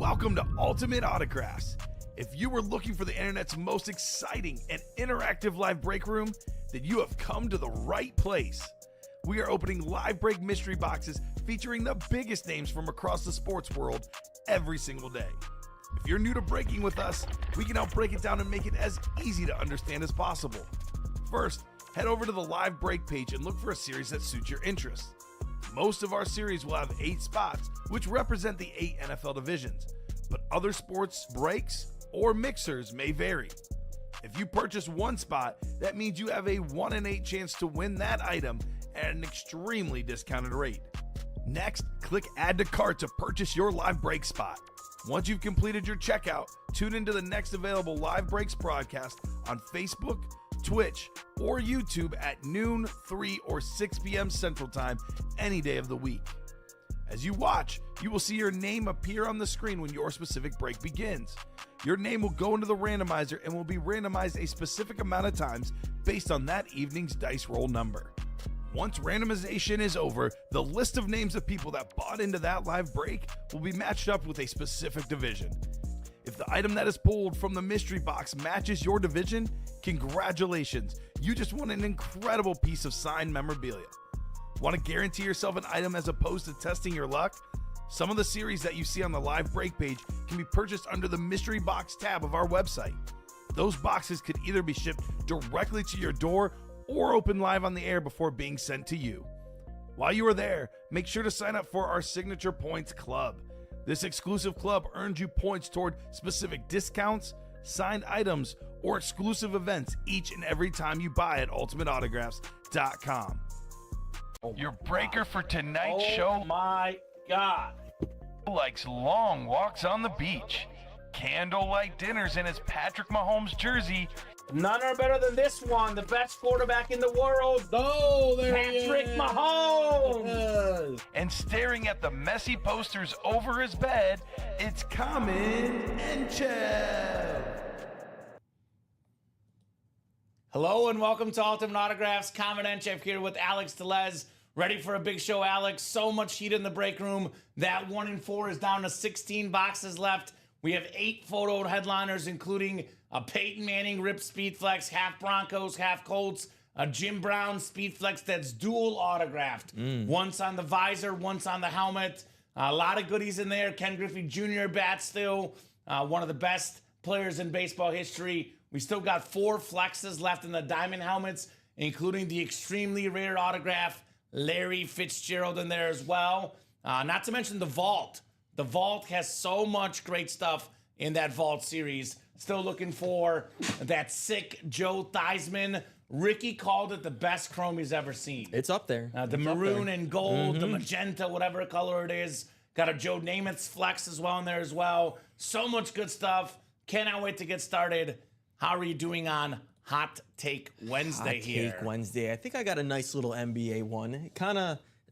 Welcome to Ultimate Autographs. If you were looking for the internet's most exciting and interactive live break room, then you have come to the right place. We are opening live break mystery boxes featuring the biggest names from across the sports world every single day. If you're new to breaking with us, we can help break it down and make it as easy to understand as possible. First, head over to the live break page and look for a series that suits your interests. Most of our series will have 8 spots, which represent the 8 NFL divisions, but other sports breaks or mixers may vary. If you purchase one spot, that means you have a 1 in 8 chance to win that item at an extremely discounted rate. Next, click Add to Cart to purchase your live break spot. Once you've completed your checkout, tune into the next available live breaks broadcast on Facebook, Twitch, or YouTube at noon, 3, or 6 p.m. Central Time any day of the week. As you watch, you will see your name appear on the screen when your specific break begins. Your name will go into the randomizer and will be randomized a specific amount of times based on that evening's dice roll number. Once randomization is over, the list of names of people that bought into that live break will be matched up with a specific division. If the item that is pulled from the mystery box matches your division, congratulations, you just won an incredible piece of signed memorabilia. Want to guarantee yourself an item as opposed to testing your luck? Some of the series that you see on the live break page can be purchased under the mystery box tab of our website. Those boxes could either be shipped directly to your door or open live on the air before being sent to you. While you are there, make sure to sign up for our Signature Points Club. This exclusive club earns you points toward specific discounts, signed items, or exclusive events each and every time you buy at ultimateautographs.com. Your breaker for tonight's show. Oh my God. Likes long walks on the beach, candlelight dinners in his Patrick Mahomes jersey, None are better than this one. The best quarterback in the world. Oh, there Patrick he is. Mahomes. and staring at the messy posters over his bed, it's Common and Chev. Hello and welcome to Ultimate Autographs. Common and Chef here with Alex Tellez. Ready for a big show, Alex. So much heat in the break room. That 1 in 4 is down to 16 boxes left. We have 8 photo headliners, including a Peyton Manning ripped Speed Flex, half Broncos, half Colts, a Jim Brown Speed Flex that's dual autographed. Once on the visor, once on the helmet. A lot of goodies in there. Ken Griffey Jr. bat still. One of the best players in baseball history. We still got 4 flexes left in the diamond helmets, including the extremely rare autograph Larry Fitzgerald in there as well. Not to mention the Vault. The Vault has so much great stuff in that Vault series. Still looking for that sick Joe Theismann. Ricky called it the best chrome he's ever seen. It's up there. The maroon and gold, the magenta, whatever color it is. Got a Joe Namath's flex as well in there as well. So much good stuff. Cannot wait to get started. How are you doing on Hot Take Wednesday here? Hot Take Wednesday. I think I got a nice little NBA one.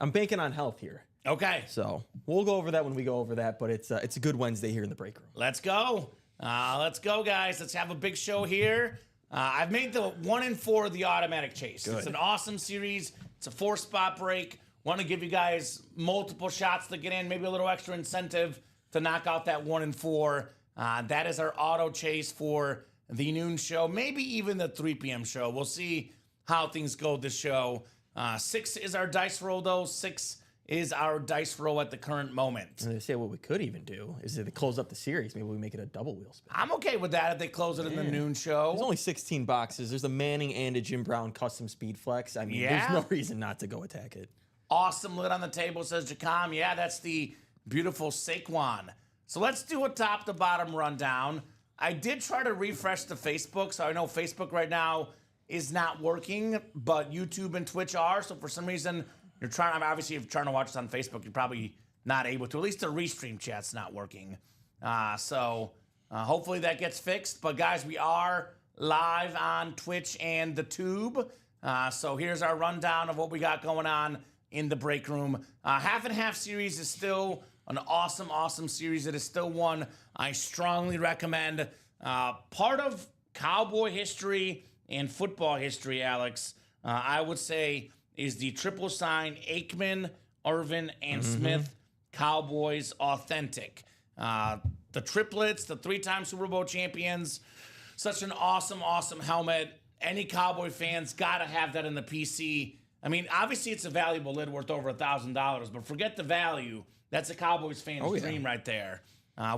I'm banking on health here. Okay. So we'll go over that when we go over that, but it's a good Wednesday here in the break room. Let's go. Let's go, guys. Let's have a big show here. I've made the 1 in 4 the automatic chase. Good. It's an awesome series. It's a 4-spot break. Want to give you guys multiple shots to get in, maybe a little extra incentive to knock out that 1 in 4. That is our auto chase for the noon show, maybe even the 3 p.m. show. We'll see how things go this show. 6 is our dice roll, though. 6 is our dice roll at the current moment. And they say what we could even do is if they close up the series, maybe we make it a double wheel spin. I'm okay with that if they close it in the noon show. There's only 16 boxes. There's a Manning and a Jim Brown custom speed flex. I mean, Yeah. there's no reason not to go attack it. Awesome lid on the table, says Jacom. Yeah, that's the beautiful Saquon. So let's do a top to bottom rundown. I did try to refresh the Facebook, so I know Facebook right now is not working, but YouTube and Twitch are. So for some reason, you're trying, obviously, if you're trying to watch this on Facebook, you're probably not able to. At least the restream chat's not working. So hopefully that gets fixed. But guys, we are live on Twitch and the Tube. So here's our rundown of what we got going on in the break room. Half and half series is still an awesome, awesome series. It is still one I strongly recommend. Part of Cowboy history and football history, Alex, I would say is the triple sign Aikman, Irvin, and Smith Cowboys Authentic. the triplets, the 3-time Super Bowl champions. Such an awesome, awesome helmet. Any Cowboy fans got to have that in the PC. I mean, obviously it's a valuable lid worth over $1,000, but forget the value. That's a Cowboys fan's dream right there.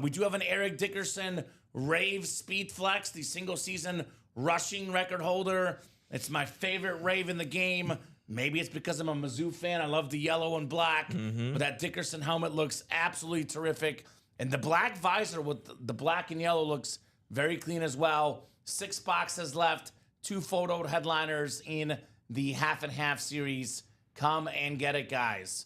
We do have an Eric Dickerson Rave Speed Flex, the single-season rushing record holder. It's my favorite Rave in the game. Maybe it's because I'm a Mizzou fan. I love the yellow and black. But that Dickerson helmet looks absolutely terrific. And the black visor with the black and yellow looks very clean as well. 6 boxes left. 2 photo headliners in the half and half series. Come and get it, guys.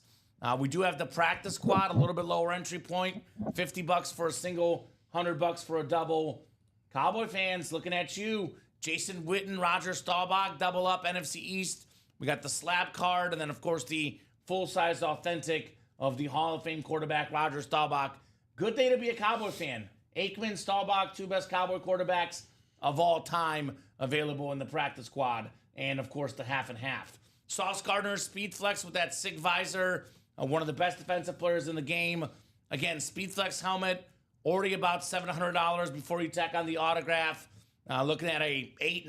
We do have the practice squad, a little bit lower entry point. $50 for a single, $100 for a double. Cowboy fans, looking at you. Jason Witten, Roger Staubach, double up NFC East. We got the slab card, and then, of course, the full-size authentic of the Hall of Fame quarterback, Roger Staubach. Good day to be a Cowboy fan. Aikman, Staubach, 2 best Cowboy quarterbacks of all time available in the practice squad. And, of course, the half and half. Sauce Gardner, Speed Flex with that sick visor. One of the best defensive players in the game. Again, Speed Flex helmet, already about $700 before you tack on the autograph. Looking at a $800,000,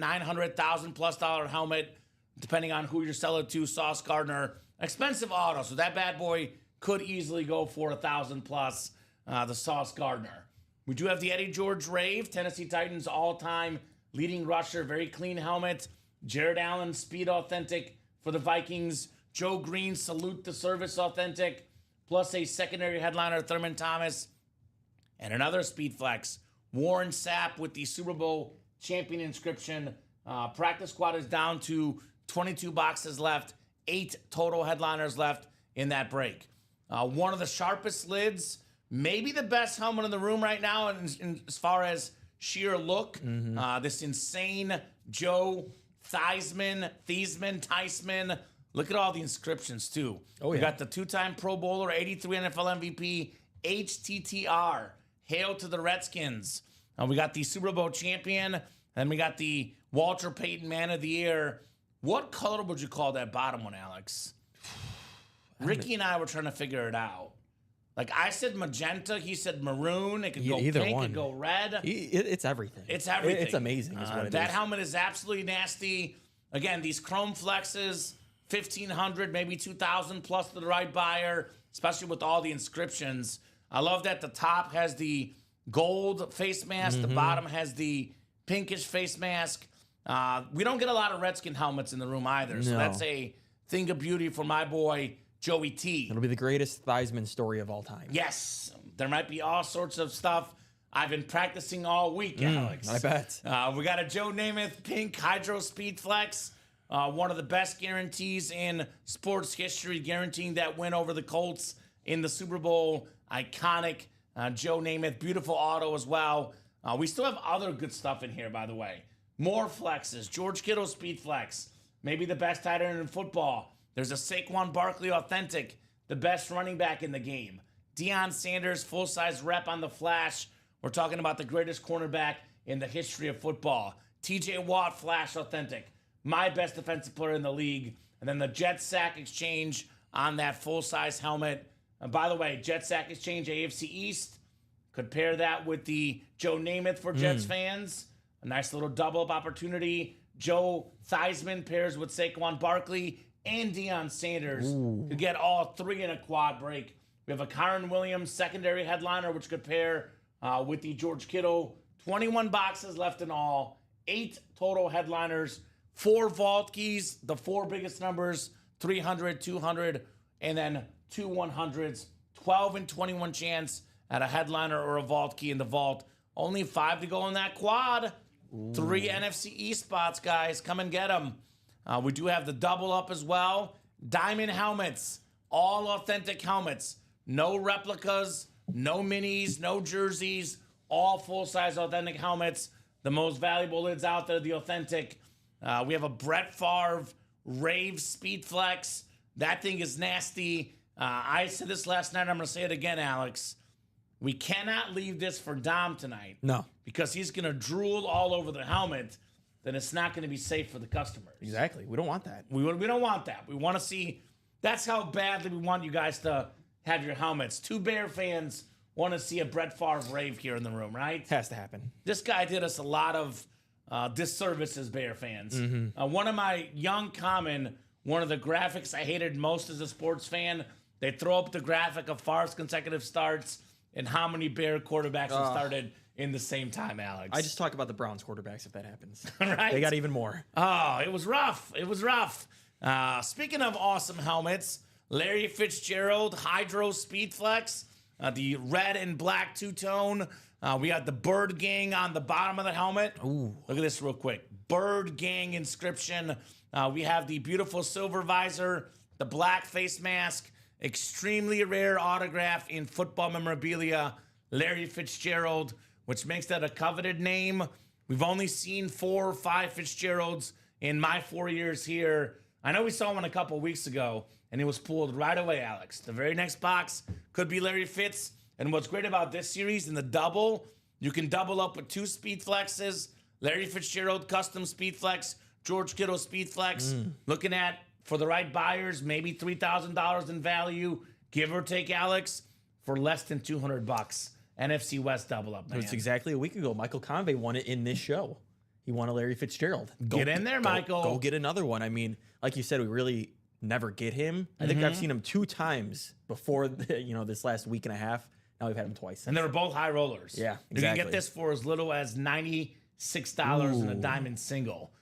$900,000+ helmet, depending on who you're selling to. Sauce Gardner, expensive auto, so that bad boy could easily go for $1,000+. The Sauce Gardner. We do have the Eddie George Rave, Tennessee Titans all-time leading rusher, very clean helmet. Jared Allen, Speed Authentic for the Vikings. Joe Green, Salute the Service Authentic, plus a secondary headliner, Thurman Thomas, and another Speed Flex, Warren Sapp with the Super Bowl champion inscription. Practice squad is down to 22 boxes left, 8 total headliners left in that break. One of the sharpest lids, maybe the best helmet in the room right now as far as sheer look. This insane Joe Theismann. Look at all the inscriptions, too. We got the 2-time Pro Bowler, 83 NFL MVP, HTTR. Hail to the Redskins. We got the Super Bowl champion, and we got the Walter Payton Man of the Year. What color would you call that bottom one, Alex? Ricky and I were trying to figure it out. Like, I said magenta, he said maroon. It could go either pink, one. it could go red. It's everything. It's everything. It's amazing is what it is. That helmet is absolutely nasty. Again, these chrome flexes, $1,500, maybe $2,000+ to the right buyer, especially with all the inscriptions. I love that the top has the gold face mask. The bottom has the pinkish face mask. We don't get a lot of Redskin helmets in the room either, so that's a thing of beauty for my boy, Joey T. It'll be the greatest Theismann story of all time. Yes, there might be all sorts of stuff. I've been practicing all week, Alex. I bet. We got a Joe Namath Pink Hydro Speed Flex. One of the best guarantees in sports history, guaranteeing that win over the Colts in the Super Bowl. Iconic Joe Namath. Beautiful auto as well. We still have other good stuff in here, by the way. More flexes. George Kittle Speed Flex. Maybe the best tight end in football. There's a Saquon Barkley Authentic, the best running back in the game. Deion Sanders, full-size rep on the Flash. We're talking about the greatest cornerback in the history of football. TJ Watt Flash Authentic. My best defensive player in the league. And then the Jet Sack Exchange on that full-size helmet. And by the way, Jet Sack Exchange AFC East. Could pair that with the Joe Namath for Jets fans. A nice little double-up opportunity. Joe Theismann pairs with Saquon Barkley and Deion Sanders. Could get all 3 in a quad break. We have a Kyron Williams secondary headliner, which could pair with the George Kittle. 21 boxes left in all. 8 total headliners. 4 vault keys, the 4 biggest numbers, 300, 200, and then 2 100s. 12 and 21 chance at a headliner or a vault key in the vault. Only 5 to go in that quad. 3 NFC East spots, guys. Come and get them. We do have the double up as well. Diamond helmets. All authentic helmets. No replicas, no minis, no jerseys. All full-size authentic helmets. The most valuable lids out there, the authentic. We have a Brett Favre Rave Speed Flex. That thing is nasty. I said this last night. I'm going to say it again, Alex. We cannot leave this for Dom tonight. No. Because he's going to drool all over the helmet. Then it's not going to be safe for the customers. Exactly. We don't want that. We don't want that. We want to see. That's how badly we want you guys to have your helmets. 2 Bear fans want to see a Brett Favre rave here in the room, right? Has to happen. This guy did us a lot of disservice as Bear fans. One of my young common, one of the graphics I hated most as a sports fan, they throw up the graphic of Favre's consecutive starts and how many Bear quarterbacks have started in the same time, Alex. I just talk about the Browns quarterbacks if that happens. Right? They got even more. Oh, it was rough. It was rough. Speaking of awesome helmets, Larry Fitzgerald Hydro Speed Flex, the red and black two-tone. We got the Bird Gang on the bottom of the helmet. Ooh. Look at this real quick. Bird Gang inscription. We have the beautiful silver visor, the black face mask, extremely rare autograph in football memorabilia, Larry Fitzgerald, which makes that a coveted name. We've only seen 4 or 5 Fitzgeralds in my 4 years here. I know we saw one a couple weeks ago, and it was pulled right away, Alex. The very next box could be Larry Fitz. And what's great about this series in the double, you can double up with 2 Speed Flexes, Larry Fitzgerald Custom Speed Flex, George Kittle Speed Flex. Looking at, for the right buyers, maybe $3,000 in value, give or take, Alex, for less than $200. NFC West double up, man. It was exactly a week ago. Michael Convey won it in this show. He won a Larry Fitzgerald. Get in there, Michael. Go get another one. I mean, like you said, we really never get him. I think I've seen him 2 times before, this last week and a half. Now we've had him twice. And they were both high rollers. Yeah, You can exactly. get this for as little as $96 in a diamond single.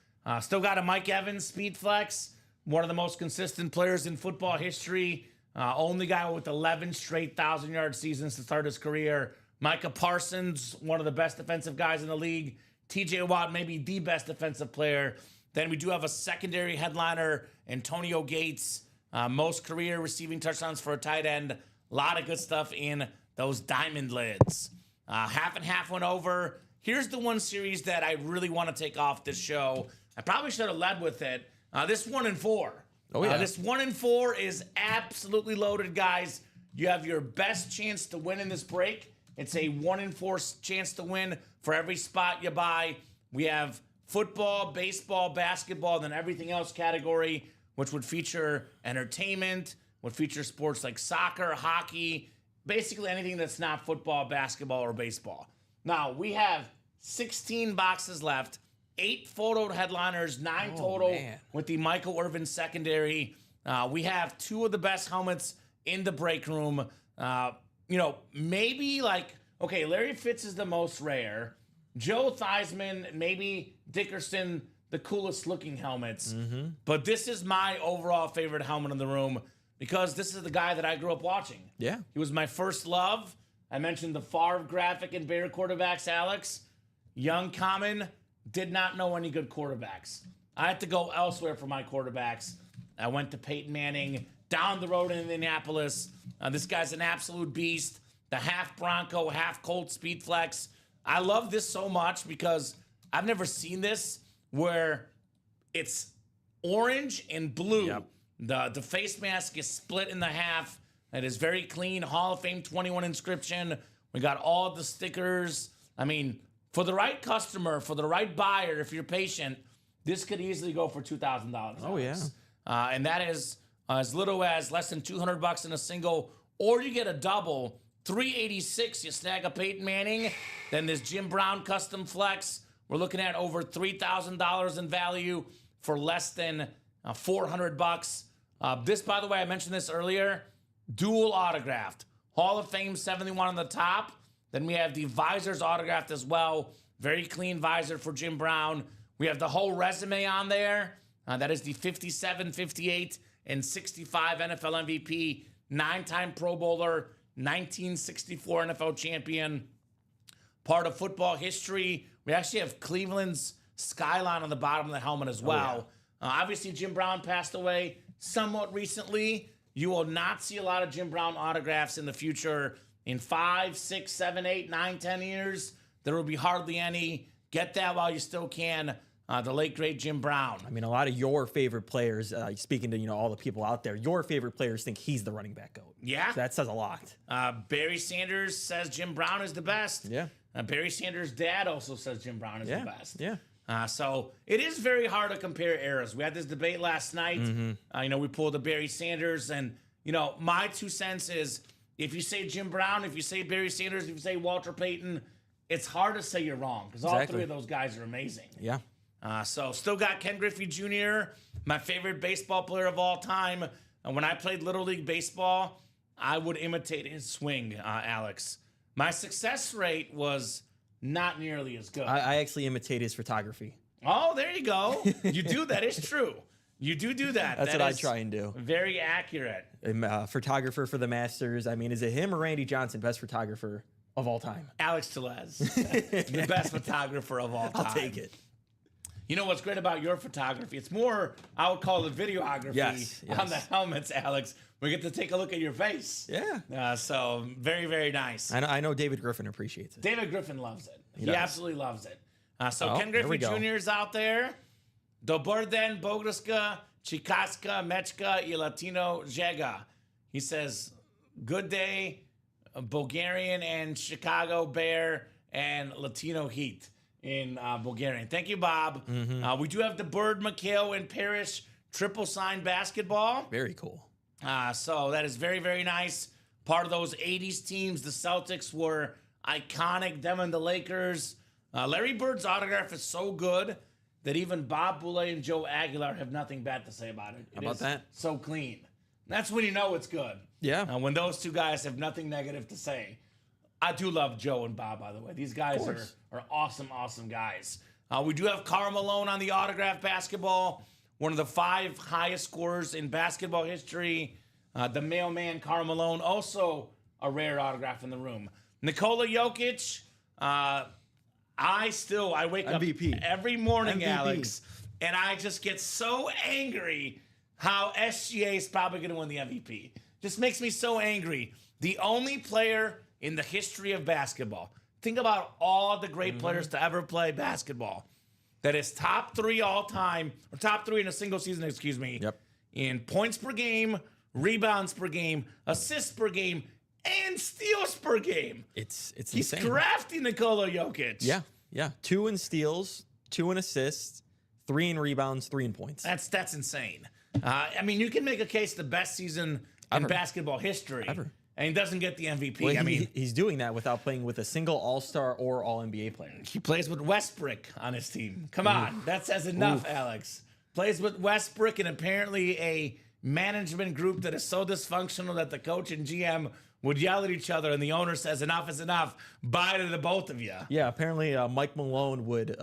Still got a Mike Evans Speed Flex, one of the most consistent players in football history. Only guy with 11 straight 1,000-yard seasons to start his career. Micah Parsons, one of the best defensive guys in the league. TJ Watt, maybe the best defensive player. Then we do have a secondary headliner, Antonio Gates, most career receiving touchdowns for a tight end. A lot of good stuff in those diamond lids. Half and half went over. Here's the one series that I really want to take off this show. I probably should have led with it. This 1 and 4. Oh, yeah. This 1 and 4 is absolutely loaded, guys. You have your best chance to win in this break. It's a 1 in 4 chance to win for every spot you buy. We have football, baseball, basketball, then everything else category, which would feature entertainment, would feature sports like soccer, hockey, basically anything that's not football, basketball, or baseball. Now, we have 16 boxes left, 8 photoed headliners, 9 total man. with the Michael Irvin secondary. We have 2 of the best helmets in the break room. Maybe Larry Fitz is the most rare. Joe Theismann, maybe Dickerson, the coolest looking helmets. But this is my overall favorite helmet in the room because this is the guy that I grew up watching. Yeah. He was my first love. I mentioned the Favre graphic and Bear quarterbacks, Alex. Young Common, did not know any good quarterbacks. I had to go elsewhere for my quarterbacks. I went to Peyton Manning down the road in Indianapolis. This guy's an absolute beast. The half Bronco, half Colt Speed Flex. I love this so much because I've never seen this where it's orange and blue. Yep. The face mask is split in the half. It is very clean. Hall of Fame 21 inscription. We got all the stickers. I mean, for the right customer, for the right buyer, if you're patient, this could easily go for $2,000. Oh, yeah. And that is as little as less than $200 in a single, or you get a double. $386, you snag a Peyton Manning. Then this Jim Brown custom flex. We're looking at over $3,000 in value for less than $400. This, by the way, I mentioned this earlier, dual autographed. Hall of Fame 71 on the top. Then we have the visors autographed as well. Very clean visor for Jim Brown. We have the whole resume on there. That is the 57, 58, and 65 NFL MVP, 9-time Pro Bowler, 1964 NFL champion, part of football history. We actually have Cleveland's skyline on the bottom of the helmet as well. Obviously, Jim Brown passed away somewhat recently. You will not see a lot of Jim Brown autographs in the future. In 5, 6, 7, 8, 9, 10 years, there will be hardly any. Get that while you still can. The late, great Jim Brown. I mean, a lot of your favorite players, speaking to, all the people out there, your favorite players think he's the running back GOAT. Yeah. So that says a lot. Barry Sanders says Jim Brown is the best. Yeah. Barry Sanders' dad also says Jim Brown is the best. Yeah. So it is very hard to compare eras. We had this debate last night. We pulled the Barry Sanders, and my 2 cents is if you say Jim Brown, if you say Barry Sanders, if you say Walter Payton, it's hard to say you're wrong because all Exactly. three of those guys are amazing. Yeah. So still got Ken Griffey Jr., my favorite baseball player of all time. And when I played Little League Baseball, I would imitate his swing, Alex. My success rate was not nearly as good. I actually imitate his photography. Oh, there you go. You do. That is true. You do that. That's That what I is try and do. Very accurate. I'm a photographer for the Masters. I mean, is it him or Randy Johnson, best photographer of all time? Alex Tellez, the best photographer of all time. I'll take it. You know what's great about your photography? It's more, I would call it videography Yes. on the helmets, Alex. We get to take a look at your face. Yeah. So very, very nice. I know David Griffin appreciates it. David Griffin loves it. He does. absolutely loves it. So Oh, Ken there Griffey we go. Jr. is out there. Doborden, Bogoska, Chikaska, Mechka, y Latino Jega. He says, good day, Bulgarian and Chicago Bear and Latino Heat in Bulgarian. Thank you, Bob. We do have the Bird, McHale, and Parrish triple sign basketball. Very cool. So that is very, very nice. Part of those 80s teams. The Celtics were iconic. Them and the Lakers. Larry Bird's autograph is so good that even Bob Boulay and Joe Aguilar have nothing bad to say about it. How about that? So clean. That's when you know it's good. Yeah. When those two guys have nothing negative to say. I do love Joe and Bob, by the way. These guys course. are awesome, awesome guys. We do have Karl Malone on the autograph basketball. One of the 5 highest scorers in basketball history. The mailman, Karl Malone, also a rare autograph in the room. Nikola Jokic, I wake MVP. up every morning, MVP. Alex, and I just get so angry how SGA is probably going to win the MVP. Just makes me so angry. The only player in the history of basketball, think about all the great players to ever play basketball, that is top 3 all time, or top 3 in a single season, excuse me, Yep. in points per game, rebounds per game, assists per game, and steals per game. It's He's insane. crafty, Nikola Jokic. Yeah. 2 in steals, 2 in assists, 3 in rebounds, 3 in points. That's insane. I mean, you can make a case the best season in Ever. basketball history. Ever. And he doesn't get the MVP. Well, I mean, he's doing that without playing with a single All-Star or All-NBA player. he plays with Westbrook on his team. Come on. That says enough, Alex. Plays with Westbrook and apparently a management group that is so dysfunctional that the coach and GM would yell at each other and the owner says, enough is enough. Bye to the both of you. Yeah, apparently Mike Malone would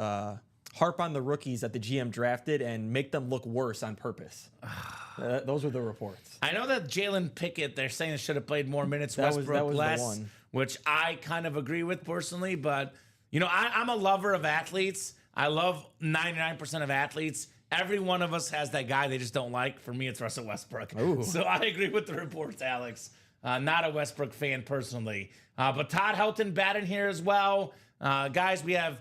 harp on the rookies that the GM drafted and make them look worse on purpose. Those were the reports. I know that Jalen Pickett, they're saying should have played more minutes. That was Westbrook the less, one. which I kind of agree with personally. But, you know, I'm a lover of athletes. I love 99% of athletes. Every one of us has that guy they just don't like. For me, it's Russell Westbrook. Ooh. So I agree with the reports, Alex. Not a Westbrook fan personally. But Todd Helton batting here as well. Guys, we have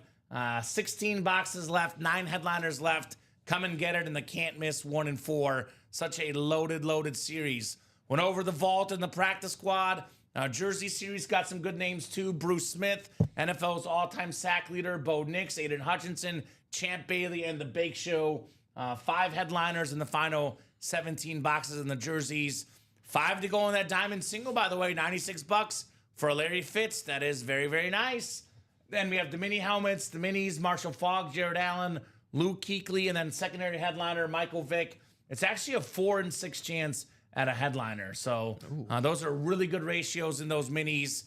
16 boxes left, 9 headliners left. Come and get it in the can't miss 1 and 4. Such a loaded series. Went over the vault and the practice squad. Jersey series got some good names too. Bruce Smith, NFL's all-time sack leader. Bo Nix, Aiden Hutchinson, Champ Bailey, and the Bake Show. 5 headliners in the final 17 boxes in the jerseys. 5 to go on that diamond single, by the way, $96 for Larry Fitz. That is very, very nice. Then we have the mini helmets, the minis, Marshall Faulk, Jared Allen, Luke Kuechly, and then secondary headliner, Michael Vick. It's actually a 4 and 6 chance at a headliner. So those are really good ratios in those minis.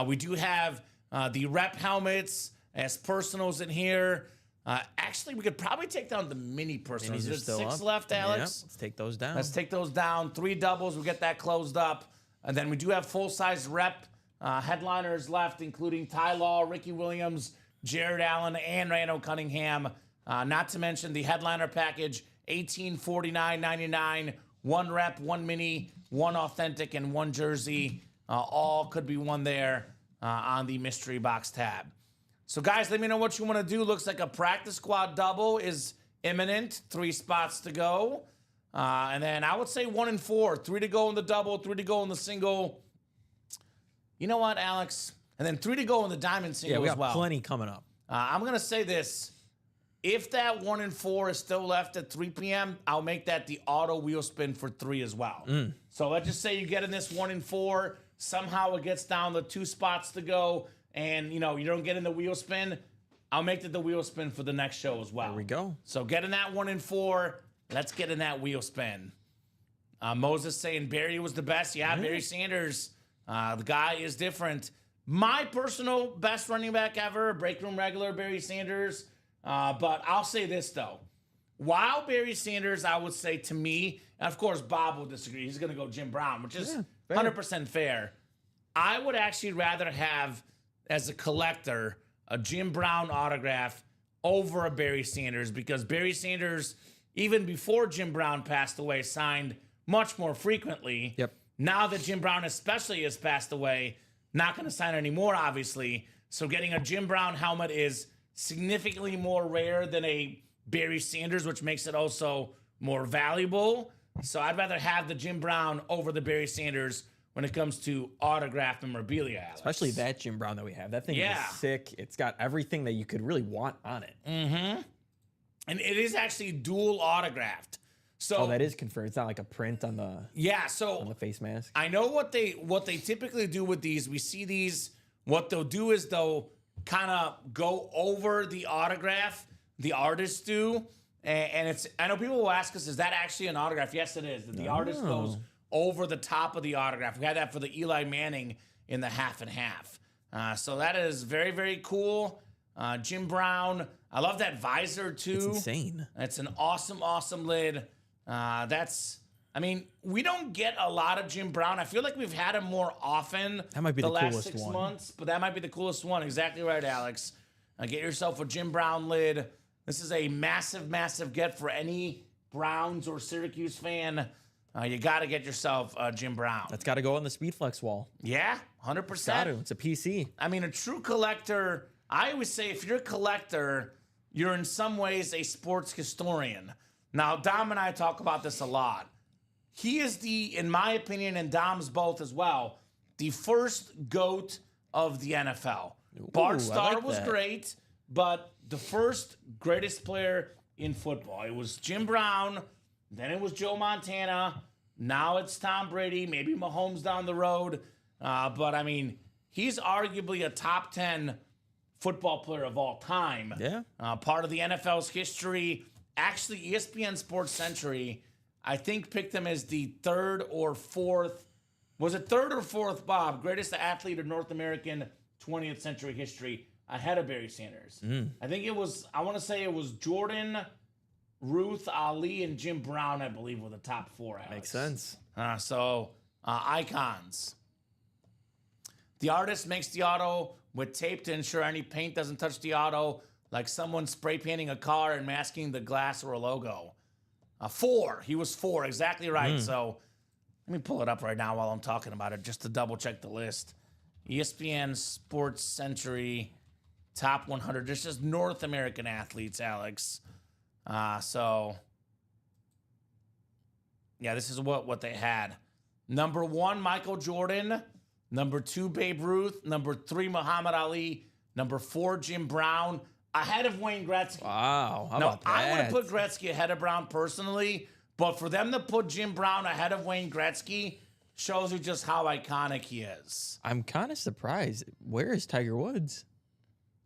We do have the rep helmets as personals in here. Actually, we could probably take down the mini personals. Minis are There's still 6 up. left, Alex. Yep, let's take those down. Let's take those down. 3 doubles. We'll get that closed up. And then we do have full-size rep headliners left, including Ty Law, Ricky Williams, Jared Allen, and Randall Cunningham. Not to mention the headliner package, $1849.99. 1 rep, 1 mini, 1 authentic, and 1 jersey. All could be won there on the mystery box tab. So, guys, let me know what you want to do. Looks like a practice squad double is imminent. 3 spots to go. And then I would say 1 and 4. 3 to go in the double, 3 to go in the single. You know what, Alex? And then 3 to go in the diamond single Yeah, we as got well. plenty coming up. I'm going to say this. If that 1 and 4 is still left at 3 p.m., I'll make that the auto wheel spin for 3 as well. So let's just say you get in this 1 and 4, somehow it gets down to 2 spots to go, and you don't get in the wheel spin. I'll make it the wheel spin for the next show as well. There we go. So get in that 1 and 4. Let's get in that wheel spin. Moses saying Barry was the best. Yeah, Barry Sanders. The guy is different. My personal best running back ever, break room regular, Barry Sanders. But I'll say this, though. While Barry Sanders, I would say to me, and of course Bob will disagree. He's going to go Jim Brown, which is 100% fair. I would actually rather have, as a collector, a Jim Brown autograph over a Barry Sanders, because Barry Sanders, even before Jim Brown passed away, signed much more frequently. Yep. Now that Jim Brown especially has passed away, not going to sign anymore, obviously. So getting a Jim Brown helmet is significantly more rare than a Barry Sanders, which makes it also more valuable. So I'd rather have the Jim Brown over the Barry Sanders when it comes to autograph memorabilia, Alex. Especially that Jim Brown that we have. That thing is sick. It's got everything that you could really want on it. And it is actually dual autographed. So that is confirmed. It's not like a print on the so face mask. I know what they typically do with these. We see these. What they'll do is they'll kind of go over the autograph. The artists do, and it's. I know people will ask us, is that actually an autograph? Yes, it is. The artist goes over the top of the autograph. We had that for the Eli Manning in the half and half. So that is very, very cool. Jim Brown. I love that visor too. It's insane. It's an awesome, awesome lid. We don't get a lot of Jim Brown. I feel like we've had him more often. That might be the the last coolest 6 one. months, but that might be the coolest one. Exactly right, Alex. Get yourself a Jim Brown lid. This is a massive, massive get for any Browns or Syracuse fan. You got to get yourself Jim Brown. That's got to go on the Speedflex wall. Yeah, 100%. Got to. It's a PC. I mean, a true collector, I always say if you're a collector, you're in some ways a sports historian. Now, Dom and I talk about this a lot. He is in my opinion, and Dom's both as well, the first GOAT of the NFL. Bart Starr like was that. great, but the first greatest player in football. It was Jim Brown, then it was Joe Montana, now it's Tom Brady, maybe Mahomes down the road. But I mean, he's arguably a top 10 football player of all time. Yeah. Part of the NFL's history. Actually, ESPN Sports Century, I think, picked him as the third or fourth, Bob, greatest athlete of North American 20th century history, ahead of Barry Sanders. I think I want to say it was Jordan, Ruth, Ali, and Jim Brown, I believe, were the top 4. Alex. Makes sense. Icons. The artist makes the auto with tape to ensure any paint doesn't touch the auto, like someone spray painting a car and masking the glass or a logo. 4. He was 4. Exactly right. So let me pull it up right now while I'm talking about it, just to double check the list. ESPN Sports Century top 100. This is North American athletes, Alex. This is what they had. Number 1, Michael Jordan. Number 2, Babe Ruth. Number 3, Muhammad Ali. Number 4, Jim Brown. Ahead of Wayne Gretzky. Wow. How Now, about that? I would have put Gretzky ahead of Brown personally, but for them to put Jim Brown ahead of Wayne Gretzky shows you just how iconic he is. I'm kind of surprised. Where is Tiger Woods?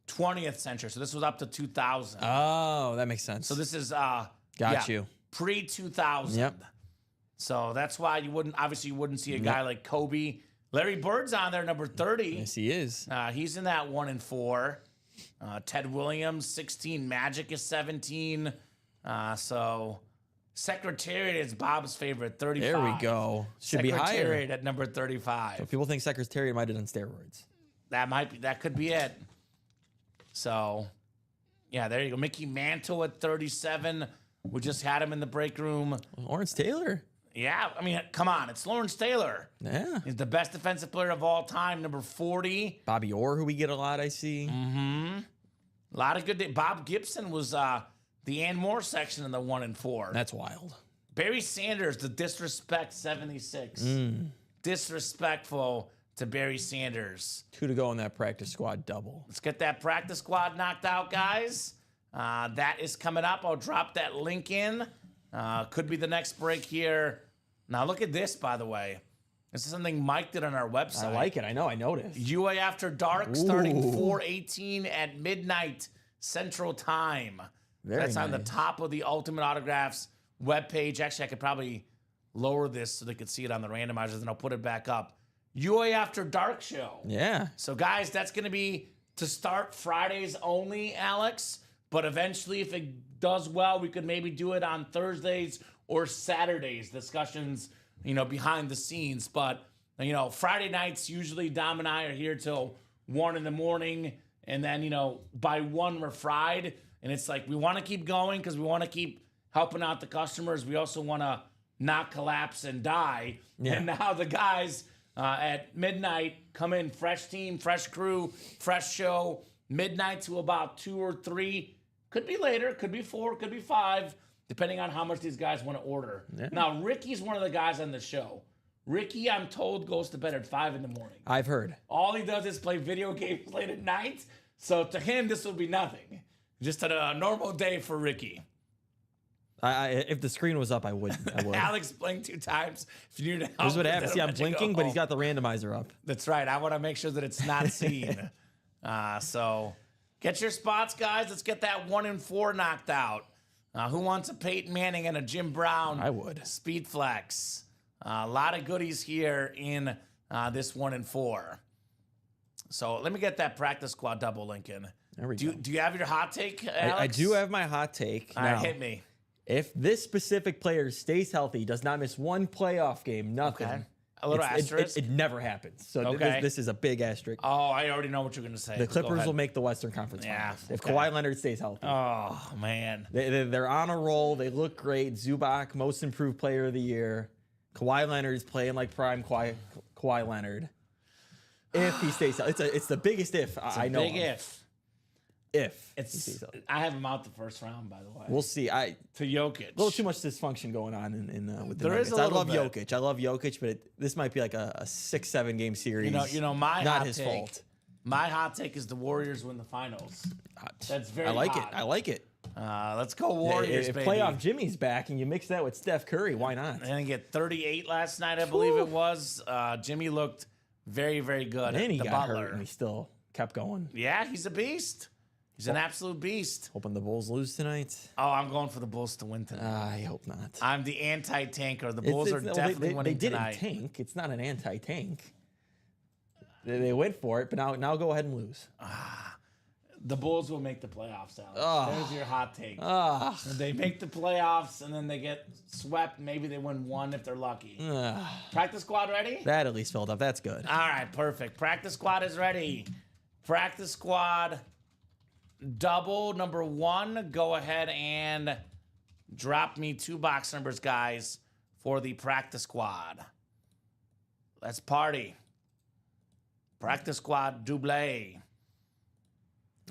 20th century. So this was up to 2000. Oh, that makes sense. So this is Got you. pre-2000. Yep. So that's why you wouldn't see a guy like Kobe. Larry Bird's on there, number 30. Yes, he is. He's in that 1 and 4. Ted Williams, 16. Magic is 17. So Secretariat is Bob's favorite, 35. There we go. Should be higher. Secretariat at number 35. So people think Secretariat might have done steroids. That could be it. So, yeah, there you go. Mickey Mantle at 37. We just had him in the break room. Lawrence Taylor. Yeah, I mean, come on. It's Lawrence Taylor. Yeah. He's the best defensive player of all time, number 40. Bobby Orr, who we get a lot, I see. A lot of good. Bob Gibson was the Ann Moore section in the 1 and 4. That's wild. Barry Sanders, the disrespect 76. Disrespectful to Barry Sanders. 2 to go in that practice squad double. Let's get that practice squad knocked out, guys. That is coming up. I'll drop that link in. Could be the next break here. Now look at this, by the way. This is something Mike did on our website. I like it. I know. I noticed. UA After Dark starting Ooh. 4/18 at midnight Central Time. Very That's on the nice. top of the Ultimate Autographs webpage. Actually, I could probably lower this so they could see it on the randomizers, and I'll put it back up. UA After Dark show. Yeah. So, guys, that's going to be to start Fridays only, Alex. But eventually, if it does well, we could maybe do it on Thursdays or Saturdays. Discussions, behind the scenes. But, Friday nights, usually Dom and I are here till 1 in the morning. And then, by 1, we're fried. And it's like we want to keep going because we want to keep helping out the customers. We also want to not collapse and die. Yeah. And now the guys at midnight come in, fresh team, fresh crew, fresh show, midnight to about 2 or 3. Could be later, could be 4, could be 5, depending on how much these guys want to order. Yeah. Now, Ricky's one of the guys on the show. Ricky, I'm told, goes to bed at 5 in the morning. I've heard. All he does is play video games late at night. So to him, this will be nothing. Just a normal day for Ricky. If the screen was up, I would. Alex blinked 2 times. If you need help, This is what with happens. that, See, I'll I'm let you blinking, go but he's home. got the randomizer up. That's right. I want to make sure that it's not seen. So get your spots, guys. Let's get that 1 and 4 knocked out. Who wants a Peyton Manning and a Jim Brown? I would. Speed flex. A lot of goodies here in this 1 and 4. So let me get that practice squad double, Lincoln. There we go. Do you have your hot take, Alex? I do have my hot take. All right, Now, hit me. if this specific player stays healthy, does not miss one playoff game, nothing. Okay. A little asterisk? It never happens. So Okay. this is a big asterisk. Oh, I already know what you're going to say. The Go Clippers ahead. will make the Western Conference Yeah, Finals if okay. Kawhi Leonard stays healthy. Oh, man. They're on a roll. They look great. Zubac, most improved player of the year. Kawhi Leonard's playing like prime Kawhi Leonard. If he stays healthy. It's the biggest if I know. Big of. if. If he It's. stays healthy. I have him out the first round, by the way. We'll see. A To Jokic. little too much dysfunction going on in with the There is Nuggets. a little I love bit. Jokic. I love Jokic, but this might be like a 6-7 game series. You know, my not hot his take, fault. My hot take is the Warriors win the finals. That's very I like hot. it. I like it. Let's go Warriors, If baby. playoff Jimmy's back and you mix that with Steph Curry, why not? And then get 38 last night, I believe it was. Jimmy looked very, very good. And he the got Butler. hurt and he still kept going. Yeah, he's a beast. He's an absolute beast. Hoping the Bulls lose tonight. Oh, I'm going for the Bulls to win tonight. I hope not. I'm the anti-tanker. The Bulls are Well, definitely they winning didn't tonight. tank. It's not an anti-tank. They went for it, but now go ahead and lose. The Bulls will make the playoffs, Alex. Oh. There's your hot take. Ah, They make the playoffs and then they get swept. Maybe they win 1 if they're lucky. Practice squad ready? that at least filled up. That's good. All right, perfect. Practice squad is ready. Practice squad double number 1. Go ahead and drop me 2 box numbers, guys, for the practice squad. Let's party. Practice squad double.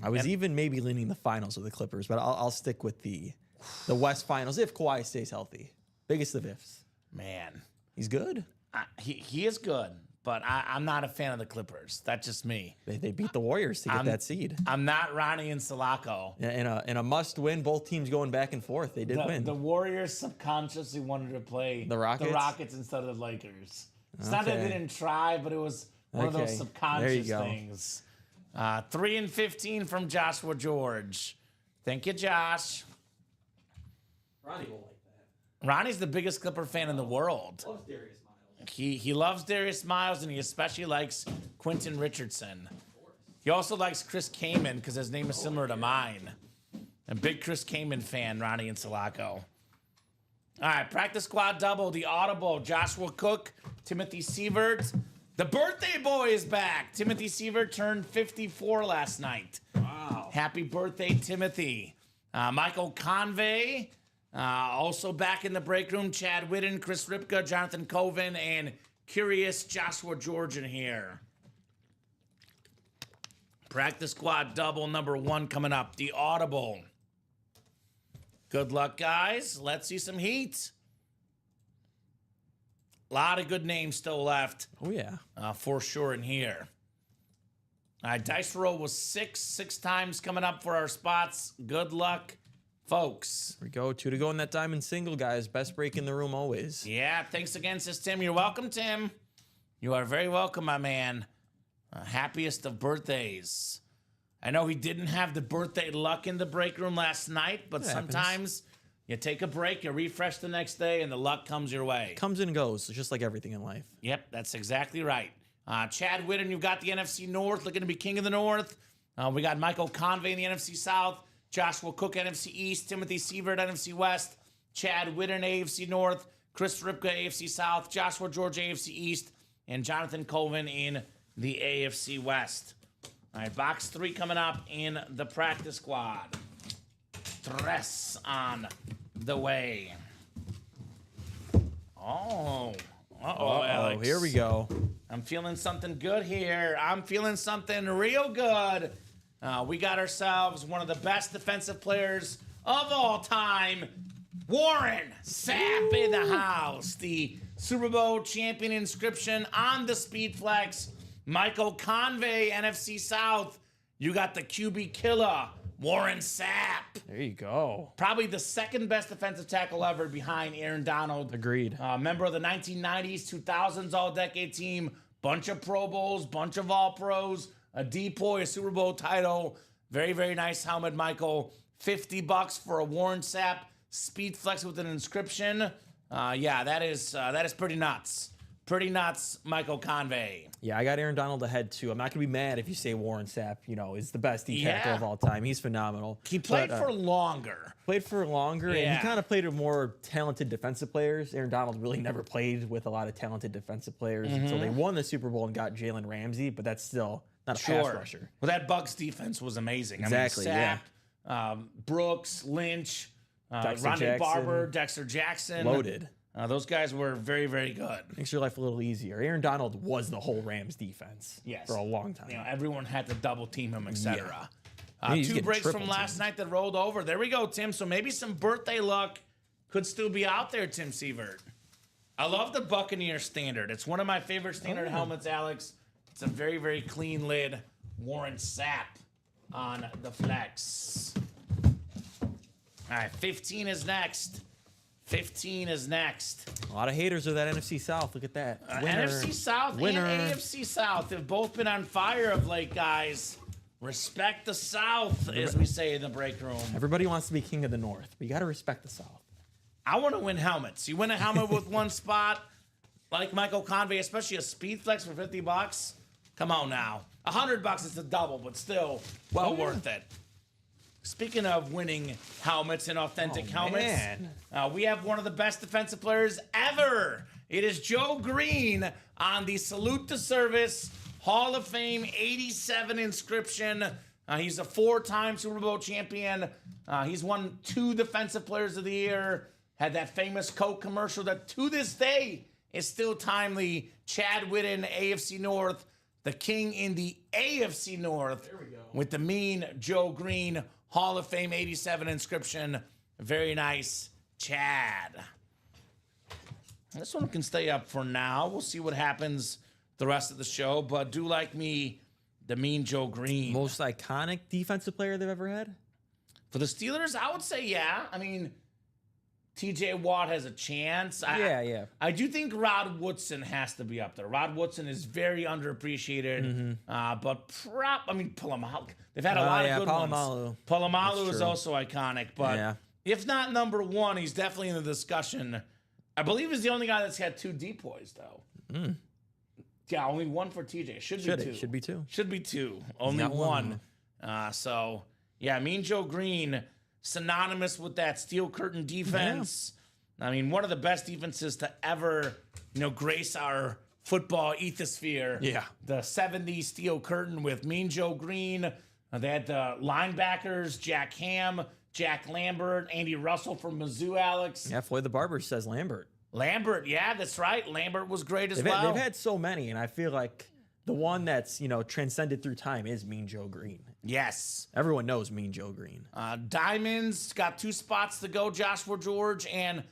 I was even maybe leaning the finals of the Clippers, but I'll stick with the West Finals if Kawhi stays healthy. Biggest of ifs. Man, He's good. he is good, but I'm not a fan of the Clippers. That's just me. They beat the Warriors to get that seed. I'm not Ronnie and Salako. In a must win, both teams going back and forth. They did win. The Warriors subconsciously wanted to play The Rockets? instead of the Lakers. It's not that they Okay. didn't try, but it was one of Okay. those There you subconscious go. things. 3 and 15 from Joshua George. Thank you, Josh. Ronnie will like that. Ronnie's the biggest Clipper fan in the world. Loves Darius Miles. He loves Darius Miles, and he especially likes Quentin Richardson. He also likes Chris Kaman because his name is similar to mine. A big Chris Kaman fan, Ronnie and Salako. All right, practice squad double, the audible, Joshua Cook, Timothy Sievert. The birthday boy is back. Timothy Sievert turned 54 last night. Wow. Happy birthday, Timothy. Michael Convey, also back in the break room. Chad Whitten, Chris Ripka, Jonathan Coven, and curious Joshua George in here. Practice squad double number 1 coming up. The audible. Good luck, guys. Let's see some heat. A lot of good names still left Oh yeah. for sure in here. All right, dice roll was six times coming up for our spots. Good luck, folks. Here we go. 2 to go in that diamond single, guys. Best break in the room always. Yeah, thanks again, says Tim. You're welcome, Tim. You are very welcome, my man. Happiest of birthdays. I know he didn't have the birthday luck in the break room last night, but sometimes you take a break, you refresh the next day, and the luck comes your way. Comes and goes, just like everything in life. Yep, that's exactly right. Chad Whitten, you've got the NFC North, looking to be king of the North. We got Michael Convey in the NFC South, Joshua Cook, NFC East, Timothy Sievert, NFC West, Chad Whitten, AFC North, Chris Ripka, AFC South, Joshua George, AFC East, and Jonathan Colvin in the AFC West. All right, box 3 coming up in the practice squad. Tres on the way. Oh, Alex. Here we go. I'm feeling something good here. I'm feeling something real good. We got ourselves one of the best defensive players of all time, Warren Sapp in the house. The Super Bowl champion inscription on the Speed Flex. Michael Convey, NFC South. You got the QB killer, Warren Sapp. There you go. Probably the second best defensive tackle ever behind Aaron Donald. Agreed. Member of the 1990s, 2000s All-Decade team. Bunch of Pro Bowls, bunch of All-Pros, a DPOY, a Super Bowl title. Very, very nice helmet, Michael. $50 for a Warren Sapp Speed Flex with an inscription. Yeah, that is pretty nuts. Pretty nuts, Michael Convey. Yeah, I got Aaron Donald ahead too. I'm not gonna be mad if you say Warren Sapp, is the best tackle of all time. He's phenomenal. He played for longer. Played for longer, and he kind of played with more talented defensive players. Aaron Donald really never played with a lot of talented defensive players until they won the Super Bowl and got Jalen Ramsey, but that's still not a pass rusher. Well, that Bucs defense was amazing. Exactly, I mean, Sapp, Brooks, Lynch, Dexter Rondé Jackson. Barber, Dexter Jackson. Loaded. Those guys were very, very good. Makes your life a little easier. Aaron Donald was the whole Rams defense for a long time. Everyone had to double team him, etc. He's 2 getting breaks from triple last night that rolled over. There we go, Tim. So maybe some birthday luck could still be out there, Tim Sievert. I love the Buccaneer standard. It's one of my favorite standard helmets, Alex. It's a very, very clean lid. Warren Sapp on the flex. All right, 15 is next. 15 is next. A lot of haters of that NFC South. Look at that. NFC South and AFC South have both been on fire of late, guys. Respect the South, as we say in the break room. Everybody wants to be king of the North, but you got to respect the South. I want to win helmets. You win a helmet with one spot, like Michael Convey, especially a Speed Flex for $50. Come on now. $100 is a double, but still well worth it. Speaking of winning helmets and authentic helmets, we have one of the best defensive players ever. It is Joe Green on the Salute to Service Hall of Fame 87 inscription. He's a 4-time Super Bowl champion. He's won 2 Defensive Players of the Year. Had that famous Coke commercial that to this day is still timely. Chad Whitten, AFC North, the king in the AFC North. There we go. With the mean Joe Green Hall of Fame 87 inscription. Very nice, Chad. This one can stay up for now. We'll see what happens the rest of the show, but do like me, the mean Joe Green. Most iconic defensive player they've ever had? For the Steelers, I would say yeah. I mean, TJ Watt has a chance. Yeah. I do think Rod Woodson has to be up there. Rod Woodson is very underappreciated. But Polamalu. They've had a lot of good ones. Polamalu is also iconic. But if not number 1, he's definitely in the discussion. I believe he's the only guy that's had 2 depoys, though. Yeah, only 1 for TJ. Should be 2. Should be 2. Only 1. So, yeah, Mean Joe Green, synonymous with that steel curtain defense. Yeah. I mean, one of the best defenses to ever, grace our football ethosphere. Yeah. The 70s steel curtain with Mean Joe Green. They had the linebackers, Jack Ham, Jack Lambert, Andy Russell from Mizzou, Alex. Yeah, Floyd the Barber says Lambert. Lambert, yeah, that's right. Lambert was great as well. They've had so many, and I feel like the one that's, transcended through time is Mean Joe Green. Yes. Everyone knows Mean Joe Green. Diamonds got 2 spots to go, Joshua George, and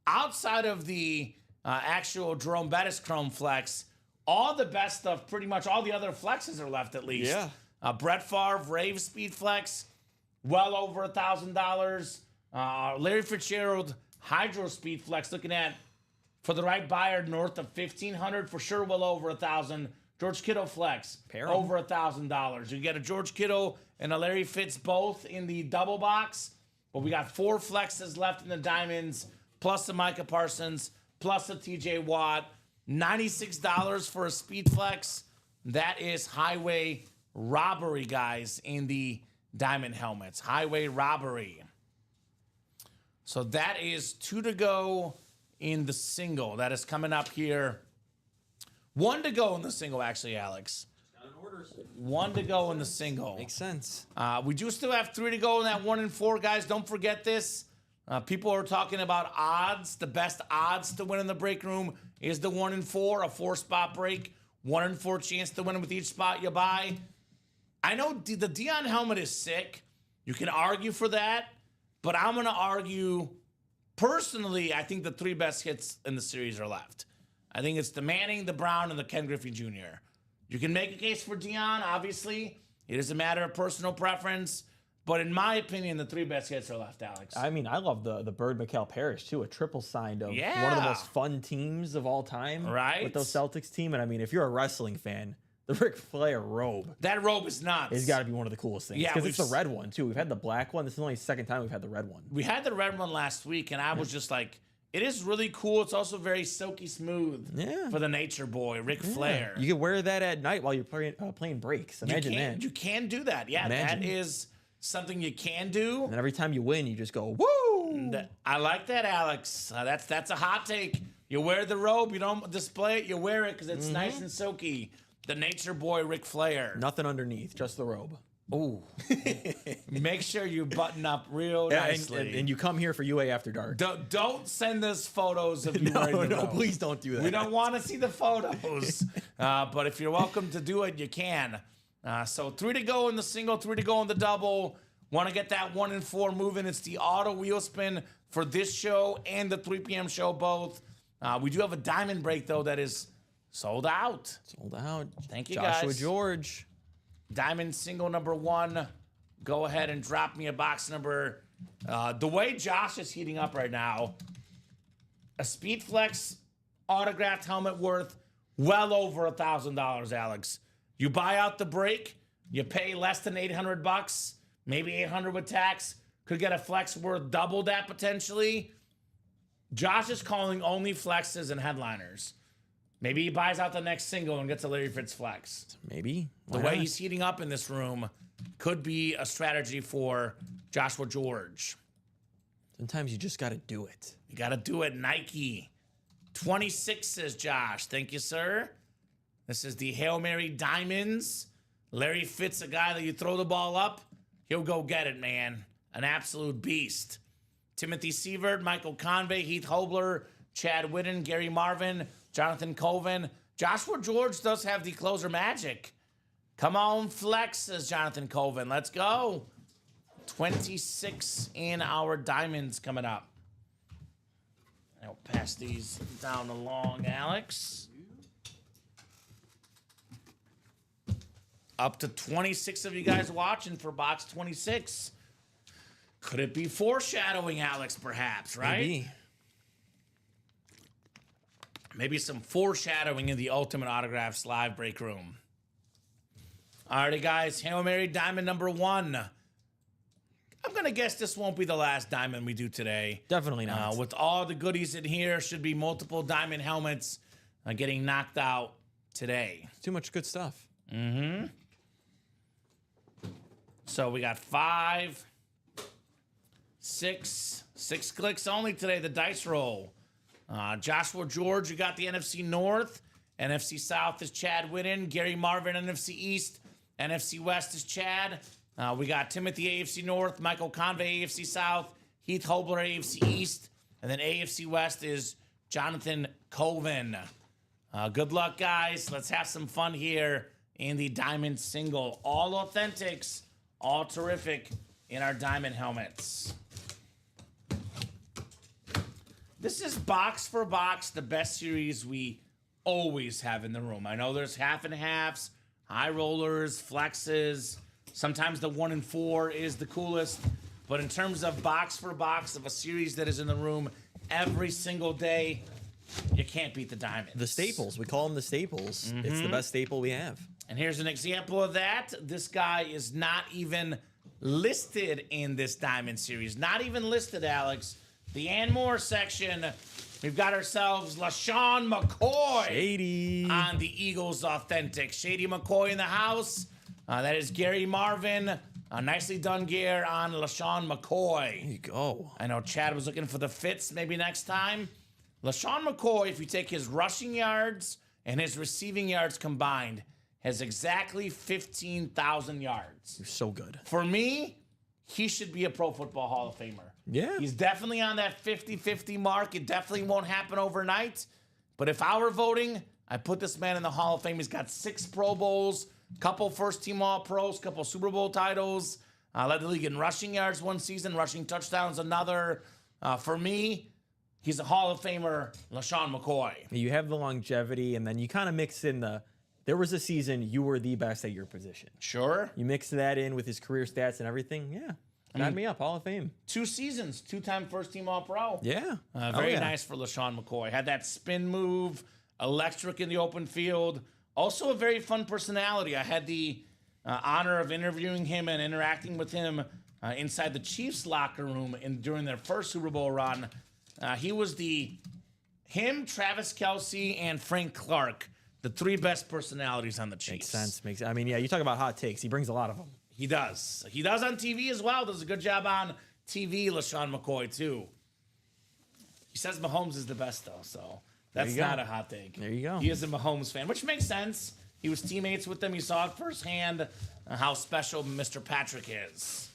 outside of the actual Jerome Bettis Chrome Flex, all the best stuff, pretty much all the other flexes are left at least. Brett Favre, Rave Speed Flex, well over $1,000. Larry Fitzgerald, Hydro Speed Flex, looking at, for the right buyer, north of $1,500, for sure well over $1,000. George Kittle Flex, Pair 'em. over $1,000. You get a George Kittle and a Larry Fitz both in the double box, but we got 4 flexes left in the diamonds, plus the Micah Parsons, plus the TJ Watt. $96 for a Speed Flex. That is highway robbery, guys, in the diamond helmets. Highway robbery. So that is 2 to go in the single. That is coming up here. 1 to go in the single, actually, Alex. 1 to go in the single. Makes sense. We do still have 3 to go in that 1 and 4, guys. Don't forget this. People are talking about odds. The best odds to win in the break room is the 1 and 4, a 4-spot break. 1 and 4 chance to win with each spot you buy. I know the Dion helmet is sick. You can argue for that, but I'm going to argue, personally, I think the 3 best hits in the series are left. I think it's the Manning, the Brown, and the Ken Griffey Jr. You can make a case for Dion, obviously. It is a matter of personal preference. But in my opinion, the 3 best hits are left, Alex. I mean, I love the Bird Mikal Parrish, too. A triple signed of one of the most fun teams of all time. Right. With those Celtics team. And I mean, if you're a wrestling fan, the Ric Flair robe. That robe is nuts. It's got to be one of the coolest things. Yeah, because it's the red one, too. We've had the black one. This is only the second time we've had the red one. We had the red one last week, and I was just like, it is really cool. It's also very silky smooth for the nature boy, Ric Flair. You can wear that at night while you're playing breaks. Imagine that. You can do that. Yeah, Imagine. that is something you can do. And every time you win, you just go, woo! I like that, Alex. That's a hot take. You wear the robe. You don't display it. You wear it because it's nice and silky. The nature boy, Ric Flair. Nothing underneath, just the robe. Ooh. Make sure you button up real nicely. And you come here for UA After Dark. Don't send us photos of you wearing the robe. Please don't do that. We don't want to see the photos. But if you're welcome to do it, you can. So 3 to go in the single, 3 to go in the double. Want to get that 1 and 4 moving. It's the auto wheel spin for this show and the 3 p.m. show both. We do have a diamond break, though, that is sold out. Sold out. Thank you, Joshua guys. George. Diamond single number 1. Go ahead and drop me a box number. The way Josh is heating up right now, a Speed Flex autographed helmet worth well over $1,000, Alex. You buy out the break, you pay less than $800, maybe $800 with tax. Could get a flex worth double that potentially. Josh is calling only flexes and headliners. Maybe he buys out the next single and gets a Larry Fitz flex. Maybe. The way he's heating up in this room could be a strategy for Joshua George. Sometimes you just got to do it. You got to do it, Nike. 26 says Josh. Thank you, sir. This is the Hail Mary Diamonds. Larry Fitz, a guy that you throw the ball up, he'll go get it, man. An absolute beast. Timothy Sievert, Michael Convey, Heath Hobler, Chad Whitten, Gary Marvin, Jonathan Coven. Joshua George does have the closer magic. Come on, flex, says Jonathan Coven. Let's go. 26 in our diamonds coming up. I'll pass these down along, Alex. Up to 26 of you guys watching for box 26. Could it be foreshadowing, Alex, perhaps, right? Maybe. Maybe some foreshadowing in the Ultimate Autographs live break room. Alrighty, guys. Hail Mary Diamond number 1. I'm going to guess this won't be the last diamond we do today. Definitely not. With all the goodies in here, should be multiple diamond helmets getting knocked out today. Too much good stuff. Mm-hmm. So we got 5, 6 clicks only today, the dice roll. Joshua George, you got the NFC North. NFC South is Chad Whitten. Gary Marvin, NFC East. NFC West is Chad. We got Timothy, AFC North. Michael Convey, AFC South. Heath Hobler, AFC East. And then AFC West is Jonathan Coven. Good luck, guys. Let's have some fun here in the Diamond Single. All authentics, all terrific in our Diamond helmets. This is box for box the best series we always have in the room. I know there's half and halves. high rollers, flexes. Sometimes the 1 and 4 is the coolest. But in terms of box for box of a series that is in the room every single day, you can't beat the diamonds. The staples. We call them the staples. It's the best staple we have. And here's an example of that. This guy is not even listed in this diamond series. Not even listed, Alex. The Anmore section, we've got ourselves LaShawn McCoy. Shady. On the Eagles Authentic. Shady McCoy in the house. That is Gary Marvin. Nicely done, Gare, on LaShawn McCoy. There you go. I know Chad was looking for the fits maybe next time. LaShawn McCoy, if you take his rushing yards and his receiving yards combined, has exactly 15,000 yards. You're so good. For me, he should be a Pro Football Hall of Famer. Yeah. He's definitely on that 50-50 mark. It definitely won't happen overnight. But if I were voting, I'd put this man in the Hall of Fame. He's got 6 Pro Bowls, couple first-team All-Pros, couple Super Bowl titles. Led the league in rushing yards one season, rushing touchdowns another. For me, he's a Hall of Famer, LaShawn McCoy. You have the longevity, and then you kind of mix in there was a season you were the best at your position. Sure. You mix that in with his career stats and everything. Yeah. Sign me up. Hall of Fame. 2 seasons, 2-time first-team All-Pro. Yeah. Very nice for LaShawn McCoy. Had that spin move, electric in the open field. Also a very fun personality. I had the honor of interviewing him and interacting with him inside the Chiefs locker room during their first Super Bowl run. He was him, Travis Kelce, and Frank Clark, the 3 best personalities on the Chiefs. Makes sense. I mean, yeah, you talk about hot takes. He brings a lot of them. He does. He does on TV as well. Does a good job on TV, LaShawn McCoy, too. He says Mahomes is the best, though, so that's not a hot take. There you go. He is a Mahomes fan, which makes sense. He was teammates with them. You saw it firsthand how special Mr. Patrick is.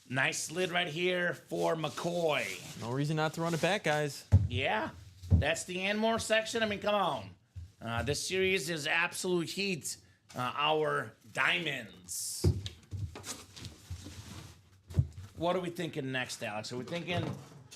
Nice lid right here for McCoy. No reason not to run it back, guys. Yeah, that's the Anmore section. I mean, come on. This series is absolute heat. Our diamonds. What are we thinking next, Alex? Are we thinking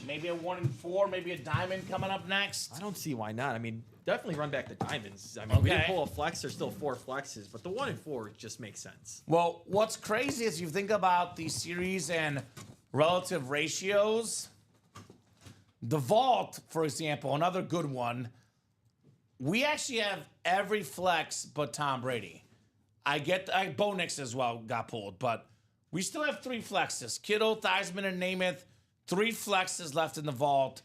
maybe a 1 and 4, maybe a diamond coming up next? I don't see why not. I mean, definitely run back the diamonds. I mean, we didn't pull a flex. There's still 4 flexes, but the 1 and 4 just makes sense. Well, what's crazy is you think about the series and relative ratios. The vault, for example, another good one. We actually have every flex but Tom Brady. Bo Nix as well got pulled, but we still have 3 flexes. Kittle, Theismann, and Namath. 3 flexes left in the vault.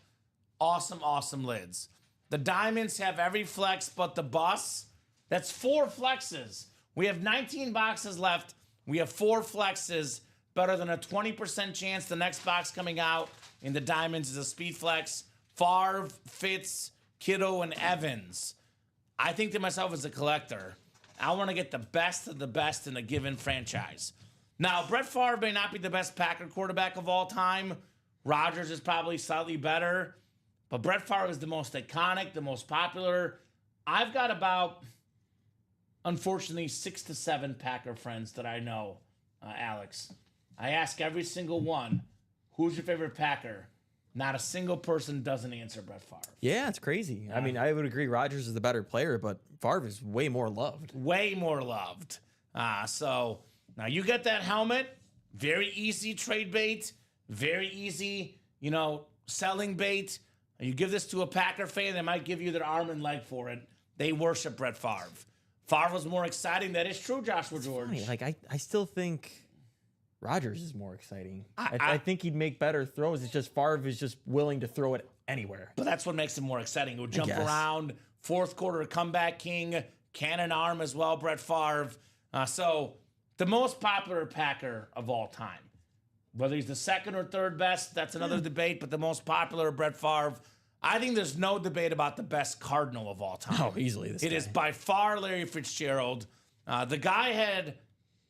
Awesome, awesome lids. The diamonds have every flex but the bus. That's 4 flexes. We have 19 boxes left. We have 4 flexes. Better than a 20% chance the next box coming out in the diamonds is a speed flex. Favre, Fitz, Kittle, and Evans. I think to myself as a collector, I want to get the best of the best in a given franchise. Now, Brett Favre may not be the best Packer quarterback of all time. Rodgers is probably slightly better. But Brett Favre is the most iconic, the most popular. I've got about, unfortunately, 6 to 7 Packer friends that I know, Alex. I ask every single one, who's your favorite Packer? Not a single person doesn't answer Brett Favre. Yeah, it's crazy. I mean, I would agree Rodgers is the better player, but Favre is way more loved. Way more loved. So now you get that helmet. Very easy trade bait. Very easy, selling bait. You give this to a Packer fan, they might give you their arm and leg for it. They worship Brett Favre. Favre was more exciting. That is true, Joshua George. Funny. Like, I still think Rodgers is more exciting. I think he'd make better throws. It's just Favre is just willing to throw it anywhere. But that's what makes him more exciting. He would jump around, 4th quarter comeback king, cannon arm as well, Brett Favre. So the most popular Packer of all time. Whether he's the 2nd or 3rd best, that's another debate, but the most popular, Brett Favre. I think there's no debate about the best Cardinal of all time. Oh, easily. It is by far Larry Fitzgerald. The guy had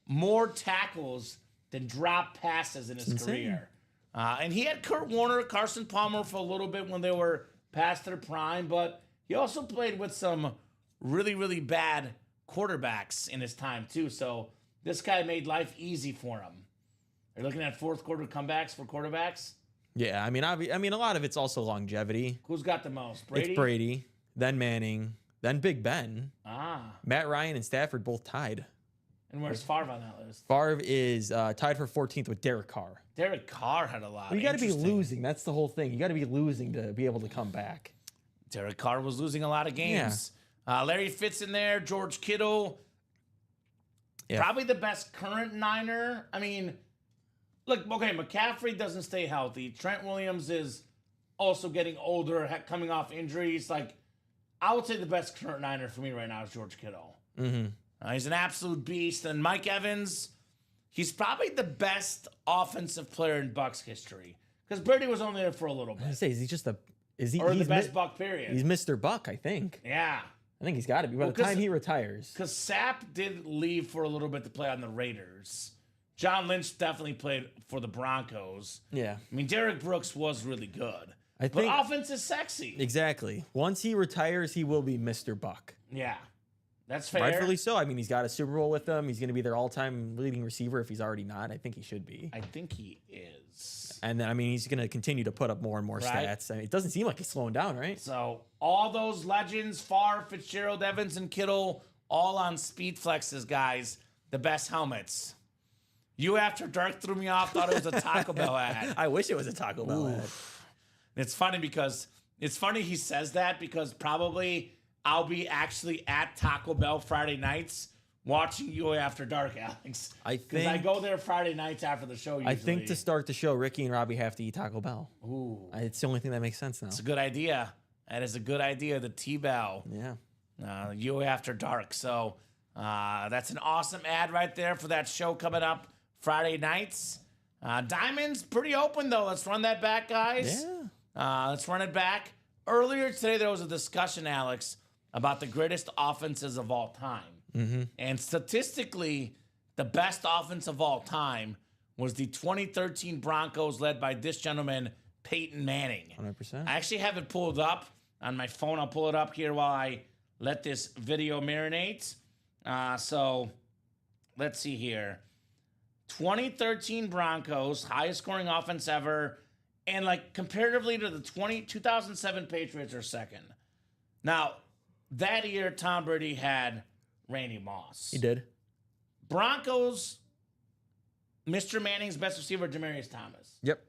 more tackles than drop passes in his career. And he had Kurt Warner, Carson Palmer for a little bit when they were past their prime, but he also played with some really, really bad quarterbacks in his time, too. So this guy made life easy for him. Are you looking at 4th quarter comebacks for quarterbacks? Yeah, I mean, a lot of it's also longevity. Who's got the most? Brady? It's Brady, then Manning, then Big Ben. Matt Ryan and Stafford both tied. And where's Favre on that list? Favre is tied for 14th with Derek Carr. Derek Carr had a lot. You got to be losing. That's the whole thing. You got to be losing to be able to come back. Derek Carr was losing a lot of games. Larry Fitz in there. George Kittle. Yeah. Probably the best current Niner. I mean, look, okay, McCaffrey doesn't stay healthy. Trent Williams is also getting older, coming off injuries. Like, I would say the best current Niner for me right now is George Kittle. He's an absolute beast. And Mike Evans, he's probably the best offensive player in Bucs history. Because Brady was only there for a little I bit. say, is he just a? Is he? Or He's the best Buck period. He's Mr. Buck, I think. Yeah. I think he's got to be by the time he retires. Because Sapp did leave for a little bit to play on the Raiders. John Lynch definitely played for the Broncos. Yeah. I mean, Derek Brooks was really good. I But think offense is sexy. exactly. Once he retires, he will be Mr. Buck. Yeah. That's fair. Rightfully so. I mean, he's got a Super Bowl with them. He's going to be their all-time leading receiver if he's already not. I think he should be. I think he is. And then, I mean, he's going to continue to put up more and more Right. stats. I mean, it doesn't seem like he's slowing down, right? So all those legends, Favre, Fitzgerald, Evans, and Kittle, all on speed flexes, guys. The best helmets. You after Dark threw me off, thought it was a Taco Bell ad. I wish it was a Taco Bell ad. It's funny he says that because probably I'll be actually at Taco Bell Friday nights watching you after dark, Alex. Because I go there Friday nights after the show usually. I think to start the show, Ricky and Robbie have to eat Taco Bell. Ooh. It's the only thing that makes sense now. It's a good idea. That is a good idea, the T-Bell. Yeah. You after dark. So that's an awesome ad right there for that show coming up Friday nights. Diamond's pretty open, though. Let's run that back, guys. Yeah. Let's run it back. Earlier today, there was a discussion, Alex, about the greatest offenses of all time. And statistically, the best offense of all time was the 2013 Broncos led by this gentleman, Peyton Manning. 100%. I actually have it pulled up on my phone. I'll pull it up here while I let this video marinate. So let's see here. 2013 Broncos, highest scoring offense ever. And like comparatively to the 2007 Patriots are second. Now, that year, Tom Brady had Randy Moss. He did. Broncos, Mr. Manning's best receiver, Demaryius Thomas. Yep.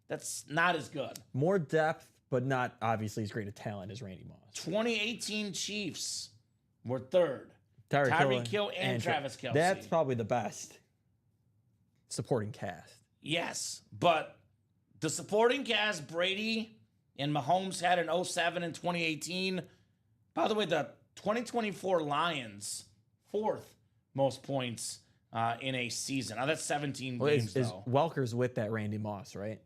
That's not as good. More depth, but not obviously as great a talent as Randy Moss. 2018 Chiefs were third. Tyreek Tyreek Hill and Travis Kelce. That's probably the best supporting cast. Yes, but the supporting cast, Brady and Mahomes had in 2007 and 2018. By the way, the 2024 Lions, fourth most points in a season. Now, that's 17 games, is though. Welker's with that Randy Moss, right?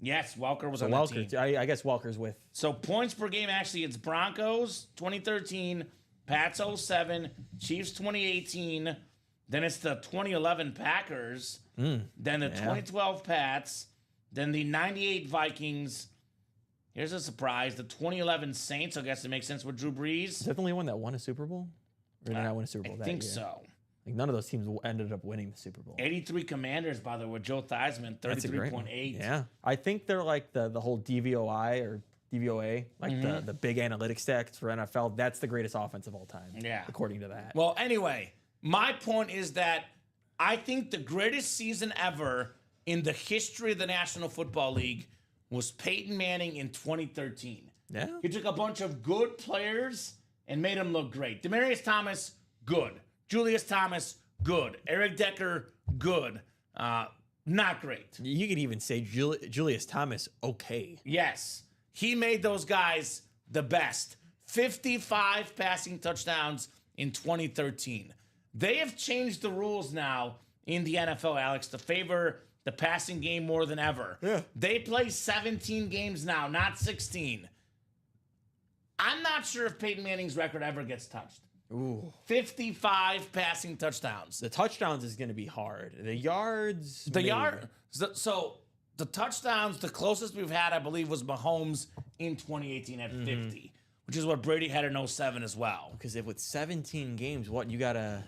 Yes, Welker was So on that team. I guess Welker's with. So points per game, actually, it's Broncos 2013, Pats 07, Chiefs 2018, then it's the 2011 Packers, then the 2012 Pats, then the 98 Vikings. Here's a surprise, the 2011 Saints. I guess it makes sense with Drew Brees. Is that the only one that won a Super Bowl? Or did they not win a Super Bowl I that think year? so. Like none of those teams ended up winning the Super Bowl. 83 Commanders, by the way, with Joe Theismann, That's a great one. 33.8. Yeah. I think they're like the whole DVOI or DVOA, like the big analytics stats for NFL. That's the greatest offense of all time. Yeah. According to that. Well, anyway, my point is that I think the greatest season ever in the history of the National Football League was Peyton Manning in 2013. Yeah. He took a bunch of good players and made them look great. Demaryius Thomas, good. Julius Thomas, good. Eric Decker, good. Not great. You could even say Julius Thomas, okay. Yes. He made those guys the best. 55 passing touchdowns in 2013. They have changed the rules now in the NFL, Alex, to favor the passing game more than ever. Yeah. They play 17 games now, not 16. I'm not sure if Peyton Manning's record ever gets touched. Ooh. 55 passing touchdowns. The touchdowns is going to be hard. The yards. So the touchdowns, the closest we've had, I believe, was Mahomes in 2018 at 50, which is what Brady had in 2007 as well. Because if with 17 games, what you gotta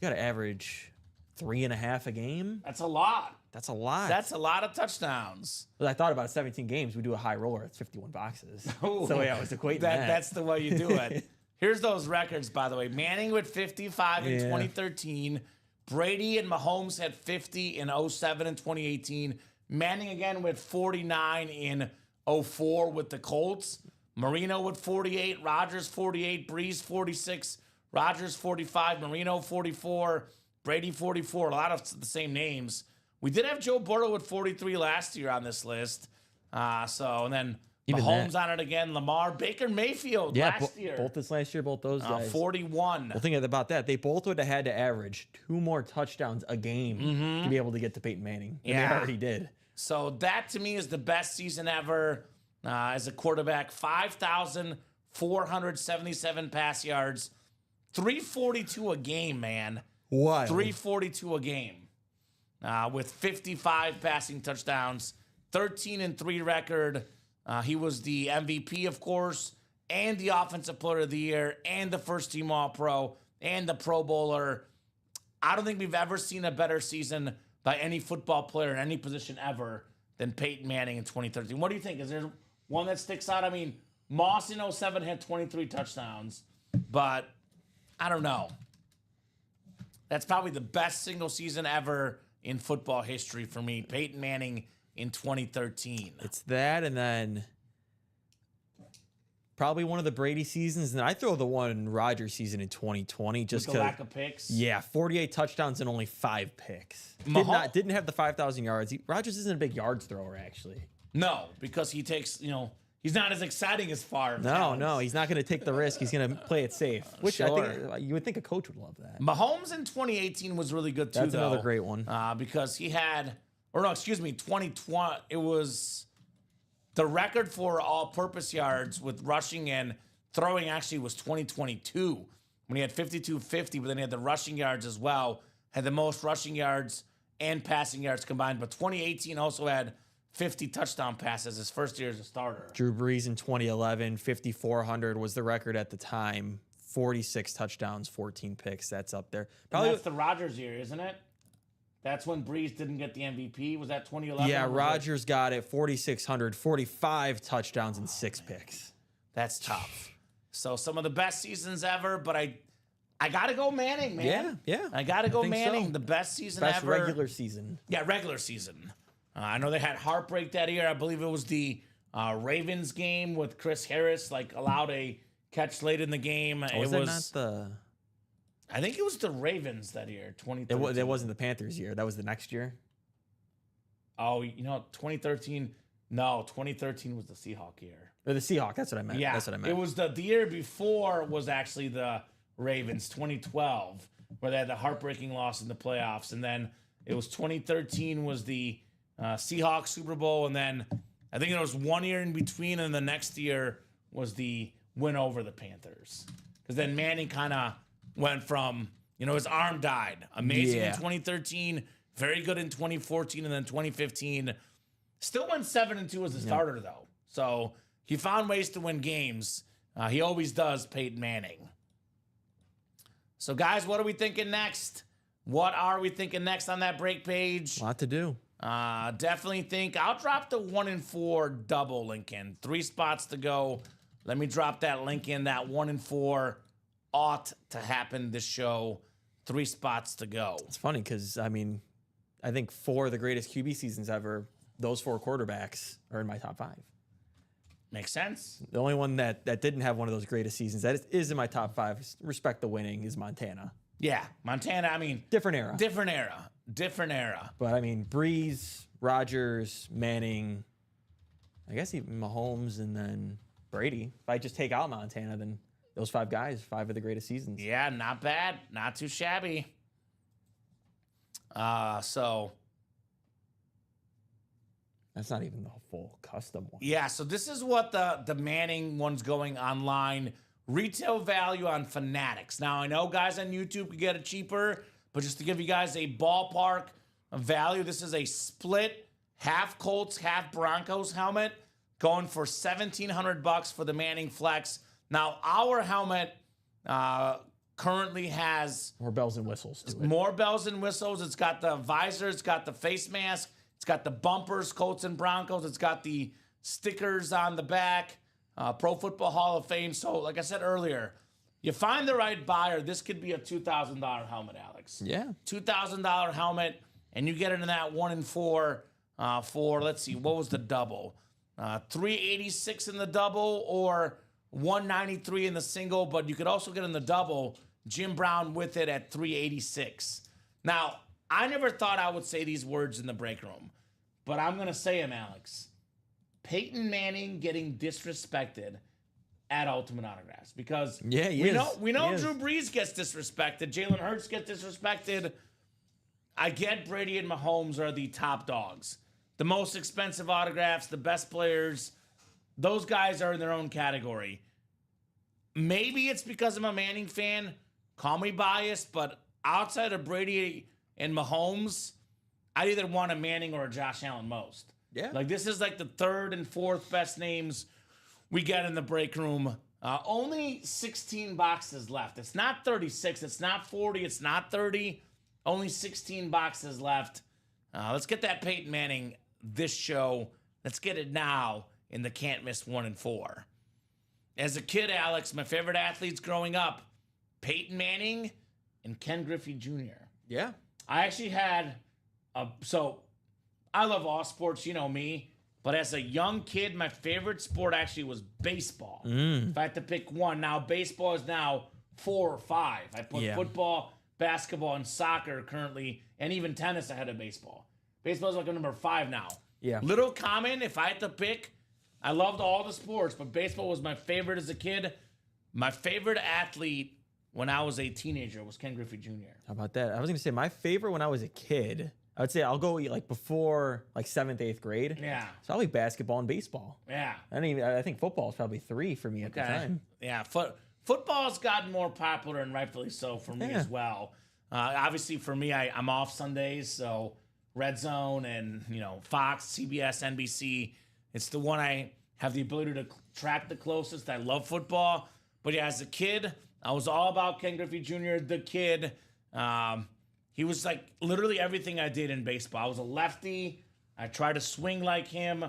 average 3.5 a game. That's a lot. That's a lot. That's a lot of touchdowns. Well, I thought about 17 games. We do a high roller. It's 51 boxes. So yeah, I was equating that. That's the way you do it. Here's those records, by the way. Manning with 55 in 2013. Brady and Mahomes had 50 in 07 and 2018. Manning again with 49 in 04 with the Colts. Marino with 48. Rodgers 48. Breeze 46. Rodgers 45. Marino 44. Brady 44. A lot of the same names. We did have Joe Burrow with 43 last year on this list. And then Even Mahomes that. on it again. Lamar, Baker Mayfield last year. Both this last year, both those guys. 41. Well, thinking about that, they both would have had to average 2 more touchdowns a game to be able to get to Peyton Manning. And they already did. So that to me is the best season ever as a quarterback. 5,477 pass yards, 342 a game, man. What? 342 a game with 55 passing touchdowns, 13-3 record. He was the MVP, of course, and the Offensive Player of the Year, and the first team All-Pro, and the Pro Bowler. I don't think we've ever seen a better season by any football player in any position ever than Peyton Manning in 2013. What do you think? Is there one that sticks out? I mean, Moss in 07 had 23 touchdowns, but I don't know. That's probably the best single season ever in football history for me. Peyton Manning in 2013. It's that, and then probably one of the Brady seasons. And I throw the one Rodgers season in 2020 just With the because. lack of picks. Yeah, 48 touchdowns and only 5 picks. Mahomes- Didn't have the 5,000 yards. Rodgers isn't a big yards thrower, actually. No, because he takes, he's not as exciting as Favre. No, he's not going to take the risk. He's going to play it safe, which Sure. I think you would think a coach would love that. Mahomes in 2018 was really good too. That's though, another great one. Because he had, 2020. It was the record for all-purpose yards with rushing and throwing. Actually, was 2022 when he had 5250, but then he had the rushing yards as well. Had the most rushing yards and passing yards combined. But 2018 also had 50 touchdown passes his first year as a starter. Drew Brees in 2011, 5,400 was the record at the time. 46 touchdowns, 14 picks. That's up there. And Probably. that's the Rodgers year, isn't it? That's when Brees didn't get the MVP. Was that 2011? Yeah, Or was Rodgers got it 4,600, 45 touchdowns and 6 picks. That's tough. So some of the best seasons ever, but I gotta go Manning, man. Yeah. I gotta go think Manning. so. The best season Best ever. regular season. Yeah, regular season. I know they had heartbreak that year. I believe it was the Ravens game with Chris Harris, allowed a catch late in the game. Was that not the? I think it was the Ravens that year, 2013. It wasn't the Panthers year. That was the next year. Oh, 2013. No, 2013 was the Seahawk year. Or the Seahawks. That's what I meant. Yeah, That's what I meant. It was the year before was actually the Ravens, 2012, where they had the heartbreaking loss in the playoffs, and then it was 2013 was the Seahawks Super Bowl, and then I think there was 1 year in between, and the next year was the win over the Panthers, because then Manning kind of went from his arm died, amazing in 2013, very good in 2014, and then 2015 still went 7-2 as a starter though, so he found ways to win games. He always does, Peyton Manning. So, guys, what are we thinking next? What are we thinking next on that break page? A lot to do. Definitely think I'll drop the 1-4 double link in. 3 spots to go. Let me drop that link in. That 1-4 ought to happen this show. 3 spots to go. It's funny because, I think 4 of the greatest QB seasons ever, those 4 quarterbacks are in my top 5. Makes sense. The only one that didn't have one of those greatest seasons that is in my top 5, respect the winning, is Montana. Yeah, Montana, Different era. different era. But, Breeze, Rodgers, Manning, I guess even Mahomes, and then Brady. If I just take out Montana, then those 5 guys, 5 of the greatest seasons. Yeah, not bad. Not too shabby. So That's not even the full custom one. yeah, so this is what the Manning one's going online. Retail value on Fanatics. Now, I know guys on YouTube could get it cheaper, but just to give you guys a ballpark value, this is a split half Colts, half Broncos helmet going for $1,700 for the Manning Flex. Now, our helmet currently has More bells and whistles to it. more bells and whistles. It's got the visor. It's got the face mask. It's got the bumpers, Colts and Broncos. It's got the stickers on the back. Pro Football Hall of Fame. So, like I said earlier, you find the right buyer, this could be a $2,000 helmet, Alex. Yeah. $2,000 helmet, and you get it in that 1 and 4 for, let's see, what was the double? 386 in the double or 193 in the single, but you could also get in the double Jim Brown with it at 386. Now, I never thought I would say these words in the break room, but I'm going to say them, Alex. Peyton Manning getting disrespected at Ultimate Autographs because we know Drew Brees gets disrespected. Jalen Hurts gets disrespected. I get Brady and Mahomes are the top dogs. The most expensive autographs, the best players, those guys are in their own category. Maybe it's because I'm a Manning fan. Call me biased, but outside of Brady and Mahomes, I either want a Manning or a Josh Allen most. Yeah. Like, this is like the third and fourth best names we get in the break room. Only 16 boxes left. It's not 36. It's not 40. It's not 30. Only 16 boxes left. Let's get that Peyton Manning this show. Let's get it now in the can't miss 1 and 4. As a kid, Alex, my favorite athletes growing up, Peyton Manning and Ken Griffey Jr. Yeah. I actually had so I love all sports, you know me. But as a young kid, my favorite sport actually was baseball. If I had to pick one, now baseball is now 4 or 5. I put football, basketball, and soccer currently, and even tennis ahead of baseball. Baseball is like a number 5 now. Yeah. Little common, if I had to pick, I loved all the sports, but baseball was my favorite as a kid. My favorite athlete when I was a teenager was Ken Griffey Jr. How about that? I was going to say my favorite when I was a kid, I would say I'll go like before like 7th, 8th grade. Yeah. It's probably basketball and baseball. Yeah. I think football is probably 3 for me at the time. Yeah. Football's gotten more popular and rightfully so for me as well. Obviously for me, I'm off Sundays, so Red Zone and, Fox, CBS, NBC. It's the one I have the ability to track the closest. I love football. But yeah, as a kid, I was all about Ken Griffey Jr., the kid. He was like literally everything I did in baseball. I was a lefty. I tried to swing like him.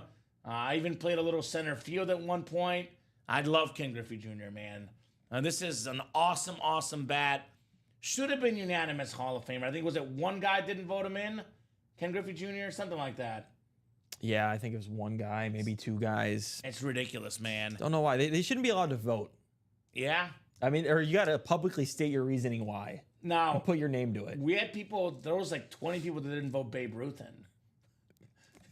I even played a little center field at one point. I love Ken Griffey Jr., man. This is an awesome, awesome bat. Should have been unanimous Hall of Famer. I think, was it one guy didn't vote him in? Ken Griffey Jr., something like that. Yeah, I think it was one guy, maybe 2 guys. It's ridiculous, man. Don't know why. They shouldn't be allowed to vote. Yeah? I mean, or you got to publicly state your reasoning why. Now, and put your name to it. We had people, there was like 20 people that didn't vote Babe Ruth in.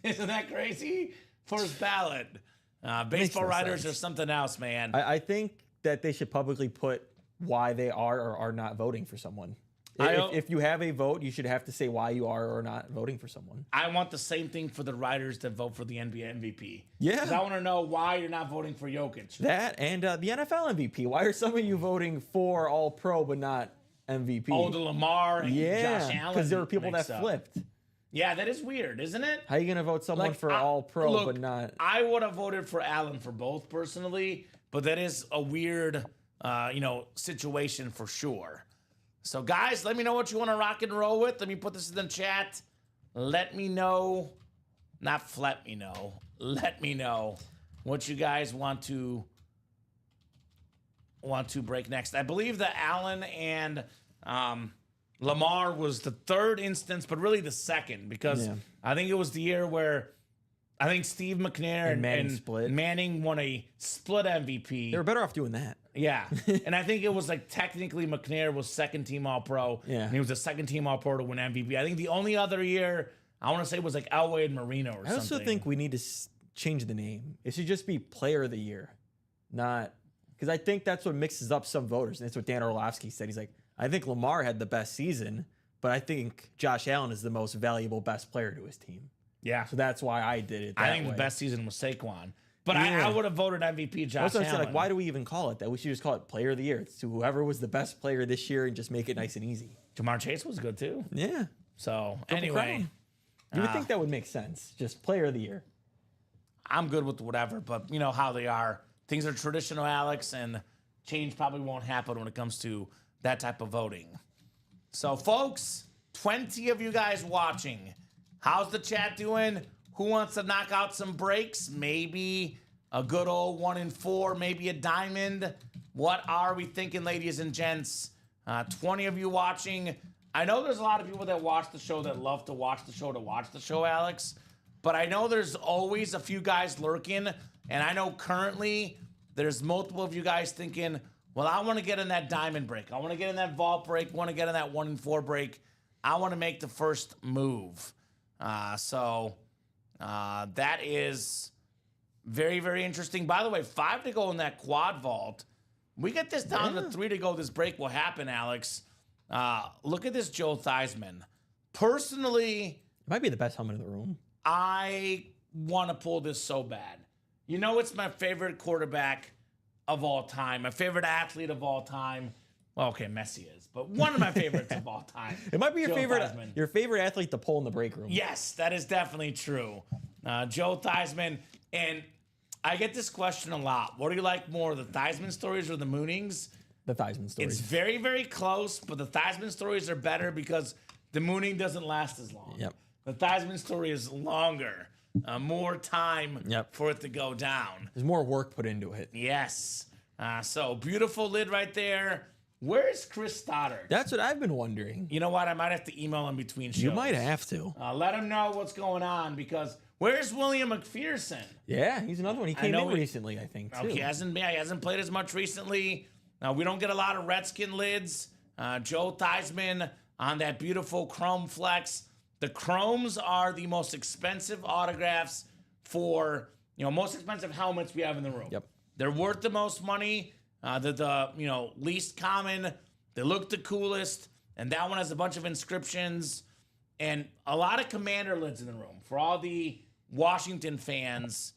Isn't that crazy? First ballot. Baseball writers are something else, man. I think that they should publicly put why they are or are not voting for someone. If you have a vote, you should have to say why you are or not voting for someone. I want the same thing for the writers that vote for the NBA MVP. Yeah. Because I want to know why you're not voting for Jokic. That and the NFL MVP. Why are some of you voting for All-Pro but not MVP? Oh, the Lamar and Josh Allen. Because there were people that flipped. Yeah, that is weird, isn't it? How are you going to vote someone for All-Pro but not? I would have voted for Allen for both personally, but that is a weird, situation for sure. So, guys, let me know what you want to rock and roll with. Let me put this in the chat. Let me know what you guys want to break next. I believe that Allen and Lamar was the third instance, but really the second, because I think it was the year where I think Steve McNair and Manning won a split MVP. They were better off doing that. Yeah. And I think it was like technically McNair was second team All-Pro. Yeah. And he was the second team All-Pro to win MVP. I think the only other year I want to say was like Elway and Marino or something. I also think we need to change the name. It should just be Player of the Year, not because I think that's what mixes up some voters. And that's what Dan Orlovsky said. He's like, I think Lamar had the best season, but I think Josh Allen is the most valuable, best player to his team. Yeah. So that's why I did it. I think the best season was Saquon. But I would have voted MVP Josh Allen. Like, why do we even call it that? We should just call it Player of the Year. It's to whoever was the best player this year and just make it nice and easy. Jamar Chase was good too. Yeah. So anyway. You would think that would make sense. Just Player of the Year. I'm good with whatever, but you know how they are. Things are traditional, Alex, and change probably won't happen when it comes to that type of voting. So, folks, 20 of you guys watching. How's the chat doing? Who wants to knock out some breaks? Maybe a good old 1 and 4, maybe a diamond. What are we thinking, ladies and gents? 20 of you watching. I know there's a lot of people that watch the show that love to watch the show, Alex. But I know there's always a few guys lurking. And I know currently there's multiple of you guys thinking, well, I want to get in that diamond break. I want to get in that vault break. I want to get in that 1-4 break. I want to make the first move. So that is very, very interesting. By the way, 5 to go in that quad vault. We get this down to 3 to go. This break will happen, Alex. Look at this Joe Theismann. Personally, It might be the best helmet in the room. I want to pull this so bad. You know, it's my favorite quarterback of all time, my favorite athlete of all time. Well, okay, Messi is, but one of my favorites of all time. It might be your Joe favorite Theismann. your favorite athlete to pull in the break room. Yes, that is definitely true. Joe Theismann. And I get this question a lot. What do you like more, the Theismann stories or the Moonings? The Theismann story. It's very, very close, but the Theismann stories are better because the Mooning doesn't last as long. Yep. The Theismann story is longer, more time Yep. for it to go down. There's more work put into it. Yes. So beautiful lid right there. Where's Chris Stoddard? That's what I've been wondering. You know what? I might have to email him between shows. You might have to. Let him know what's going on because where's William McPherson? Yeah, he's another one. He came know in he- recently, I think, too. Okay, he hasn't played as much recently. We don't get a lot of Redskin lids. Joe Theismann on that beautiful chrome flex. The chromes are the most expensive autographs for, most expensive helmets we have in the room. Yep. They're worth the most money. They're the least common. They look the coolest. And that one has a bunch of inscriptions and a lot of commander lids in the room. For all the Washington fans,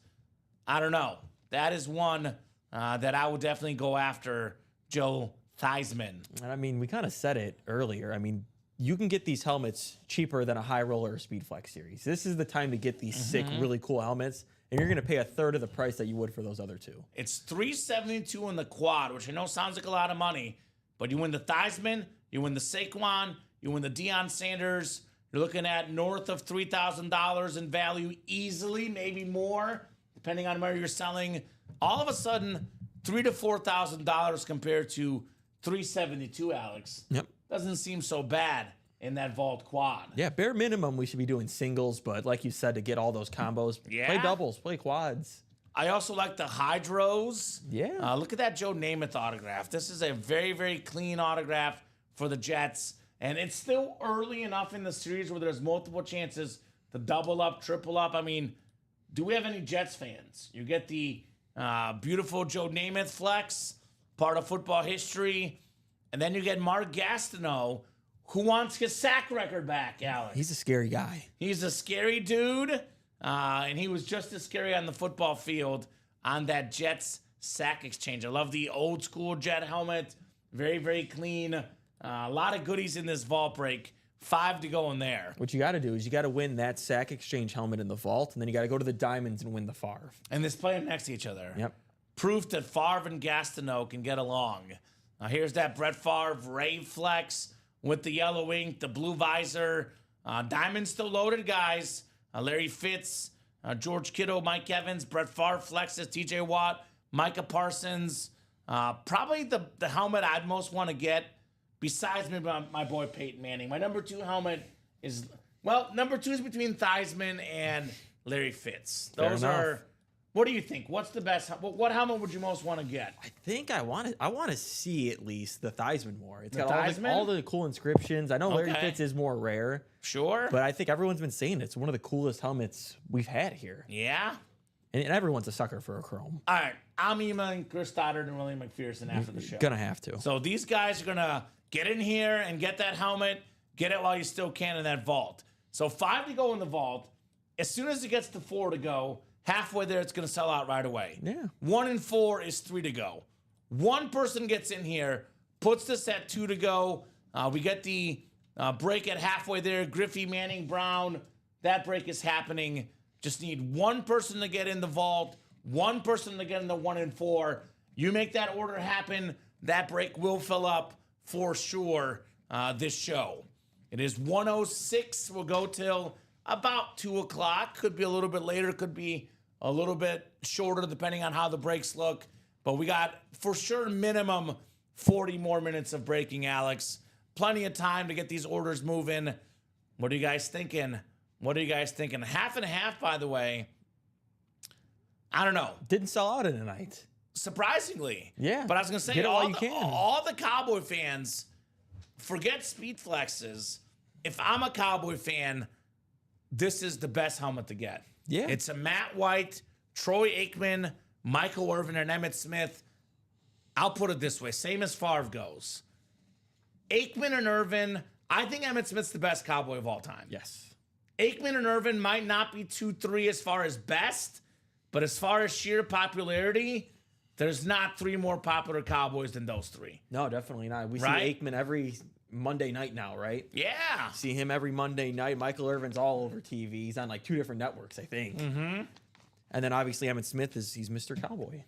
I don't know. That is one that I would definitely go after, Joe Theismann. And I mean, we kind of said it earlier. I mean, you can get these helmets cheaper than a High Roller or Speed Flex series. This is the time to get these sick, really cool helmets, and you're going to pay a third of the price that you would for those other two. It's $372 in the quad, which I know sounds like a lot of money, but you win the Theismann, you win the Saquon, you win the Deion Sanders. You're looking at north of $3,000 in value easily, maybe more, depending on where you're selling. All of a sudden, $3,000 to $4,000 compared to $372, Alex. Yep. Doesn't seem so bad in that vault quad. Yeah, bare minimum, we should be doing singles, but like you said, to get all those combos, Yeah. play doubles, play quads. I also like the Hydros. Yeah. Look at that Joe Namath autograph. This is a very, very clean autograph for the Jets. And it's still early enough in the series where there's multiple chances to double up, triple up. I mean, do we have any Jets fans? You get the beautiful Joe Namath flex, part of football history. And then you get Mark Gastineau, who wants his sack record back, Alex. He's a scary guy. He's a scary dude, and he was just as scary on the football field on that Jets sack exchange. I love the old school Jet helmet. Very, very clean. A lot of goodies in this vault break. 5 to go in there. What you got to do is you got to win that sack exchange helmet in the vault, and then you got to go to the diamonds and win the Favre. And they play them next to each other. Yep. Proof that Favre and Gastineau can get along. Here's that Brett Favre Rave Flex with the yellow ink, the blue visor. Diamond's still loaded, guys. Larry Fitz, George Kittle, Mike Evans, Brett Favre flexes, TJ Watt, Micah Parsons. Probably the helmet I'd most want to get, besides maybe my boy Peyton Manning. My number 2 helmet is, number 2 is between Theismann and Larry Fitz. Those Fair enough. are, what do you think? What's the best? What helmet would you most want to get? I think I want to see at least the Theismann more. It's The got Theismann? all the cool inscriptions. I know Larry Okay. Fitz is more rare, Sure. but I think everyone's been saying it's one of the coolest helmets we've had here. Yeah. And everyone's a sucker for a chrome. All right. I'm emailing Chris Stoddard and William McPherson after the show. Gonna have to. So these guys are going to get in here and get that helmet, get it while you still can in that vault. So 5 to go in the vault. As soon as it gets to 4 to go, halfway there, it's going to sell out right away. Yeah. 1 and 4 is 3 to go. One person gets in here, puts this at 2 to go. We get the break at halfway there. Griffey, Manning, Brown. That break is happening. Just need one person to get in the vault, one person to get in the 1 and 4. You make that order happen, that break will fill up for sure this show. It is 1:06. We'll go till about 2 o'clock. Could be a little bit later, could be a little bit shorter, depending on how the breaks look. But we got, for sure, minimum 40 more minutes of breaking, Alex. Plenty of time to get these orders moving. What are you guys thinking? Half and half, by the way. I don't know. Didn't sell out in a night. Surprisingly. Yeah. But I was going to say, Get it while you can. all the Cowboy fans, forget speed flexes. If I'm a Cowboy fan, this is the best helmet to get. Yeah. It's a Matt White, Troy Aikman, Michael Irvin, and Emmitt Smith. I'll put it this way, same as Favre goes. Aikman and Irvin, I think Emmitt Smith's the best Cowboy of all time. Yes. Aikman and Irvin might not be 2-3 as far as best, but as far as sheer popularity, there's not 3 more popular Cowboys than those 3. No, definitely not. We Right? see Aikman every Monday night now, right? Yeah. See him every Monday night. Michael Irvin's all over TV. He's on like 2 different networks, I think. Mm-hmm. And then obviously Emmitt Smith he's Mr. Cowboy.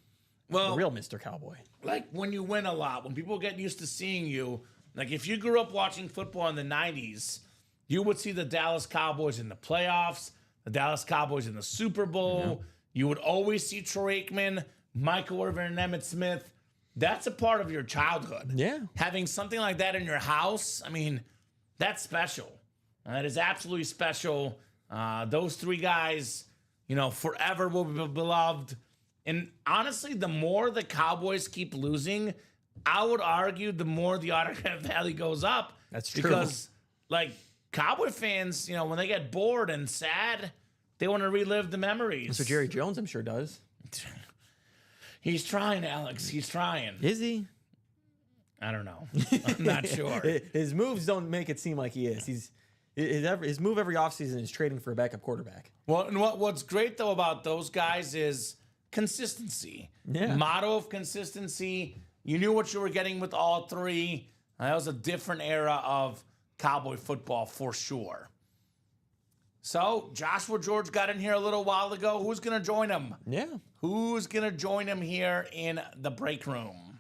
Well, The real Mr. Cowboy. like when you win a lot, when people get used to seeing you, like if you grew up watching football in the 90s, you would see the Dallas Cowboys in the playoffs, the Dallas Cowboys in the Super Bowl. Yeah. You would always see Troy Aikman, Michael Irvin, and Emmitt Smith. That's a part of your childhood. Yeah. Having something like that in your house, I mean, that's special. That is absolutely special. Those 3 guys, forever will be beloved. And honestly, the more the Cowboys keep losing, I would argue the more the autograph value goes up. That's true. Because, Cowboy fans, when they get bored and sad, they want to relive the memories. That's what Jerry Jones, I'm sure, does. He's trying, Alex. He's trying. Is he? I don't know. I'm not sure. His moves don't make it seem like he is. His move every offseason is trading for a backup quarterback. Well, and what's great, though, about those guys is consistency. Yeah. Motto of consistency. You knew what you were getting with all 3. That was a different era of Cowboy football for sure. So, Joshua George got in here a little while ago. Who's going to join him? Yeah. Who's going to join him here in the break room?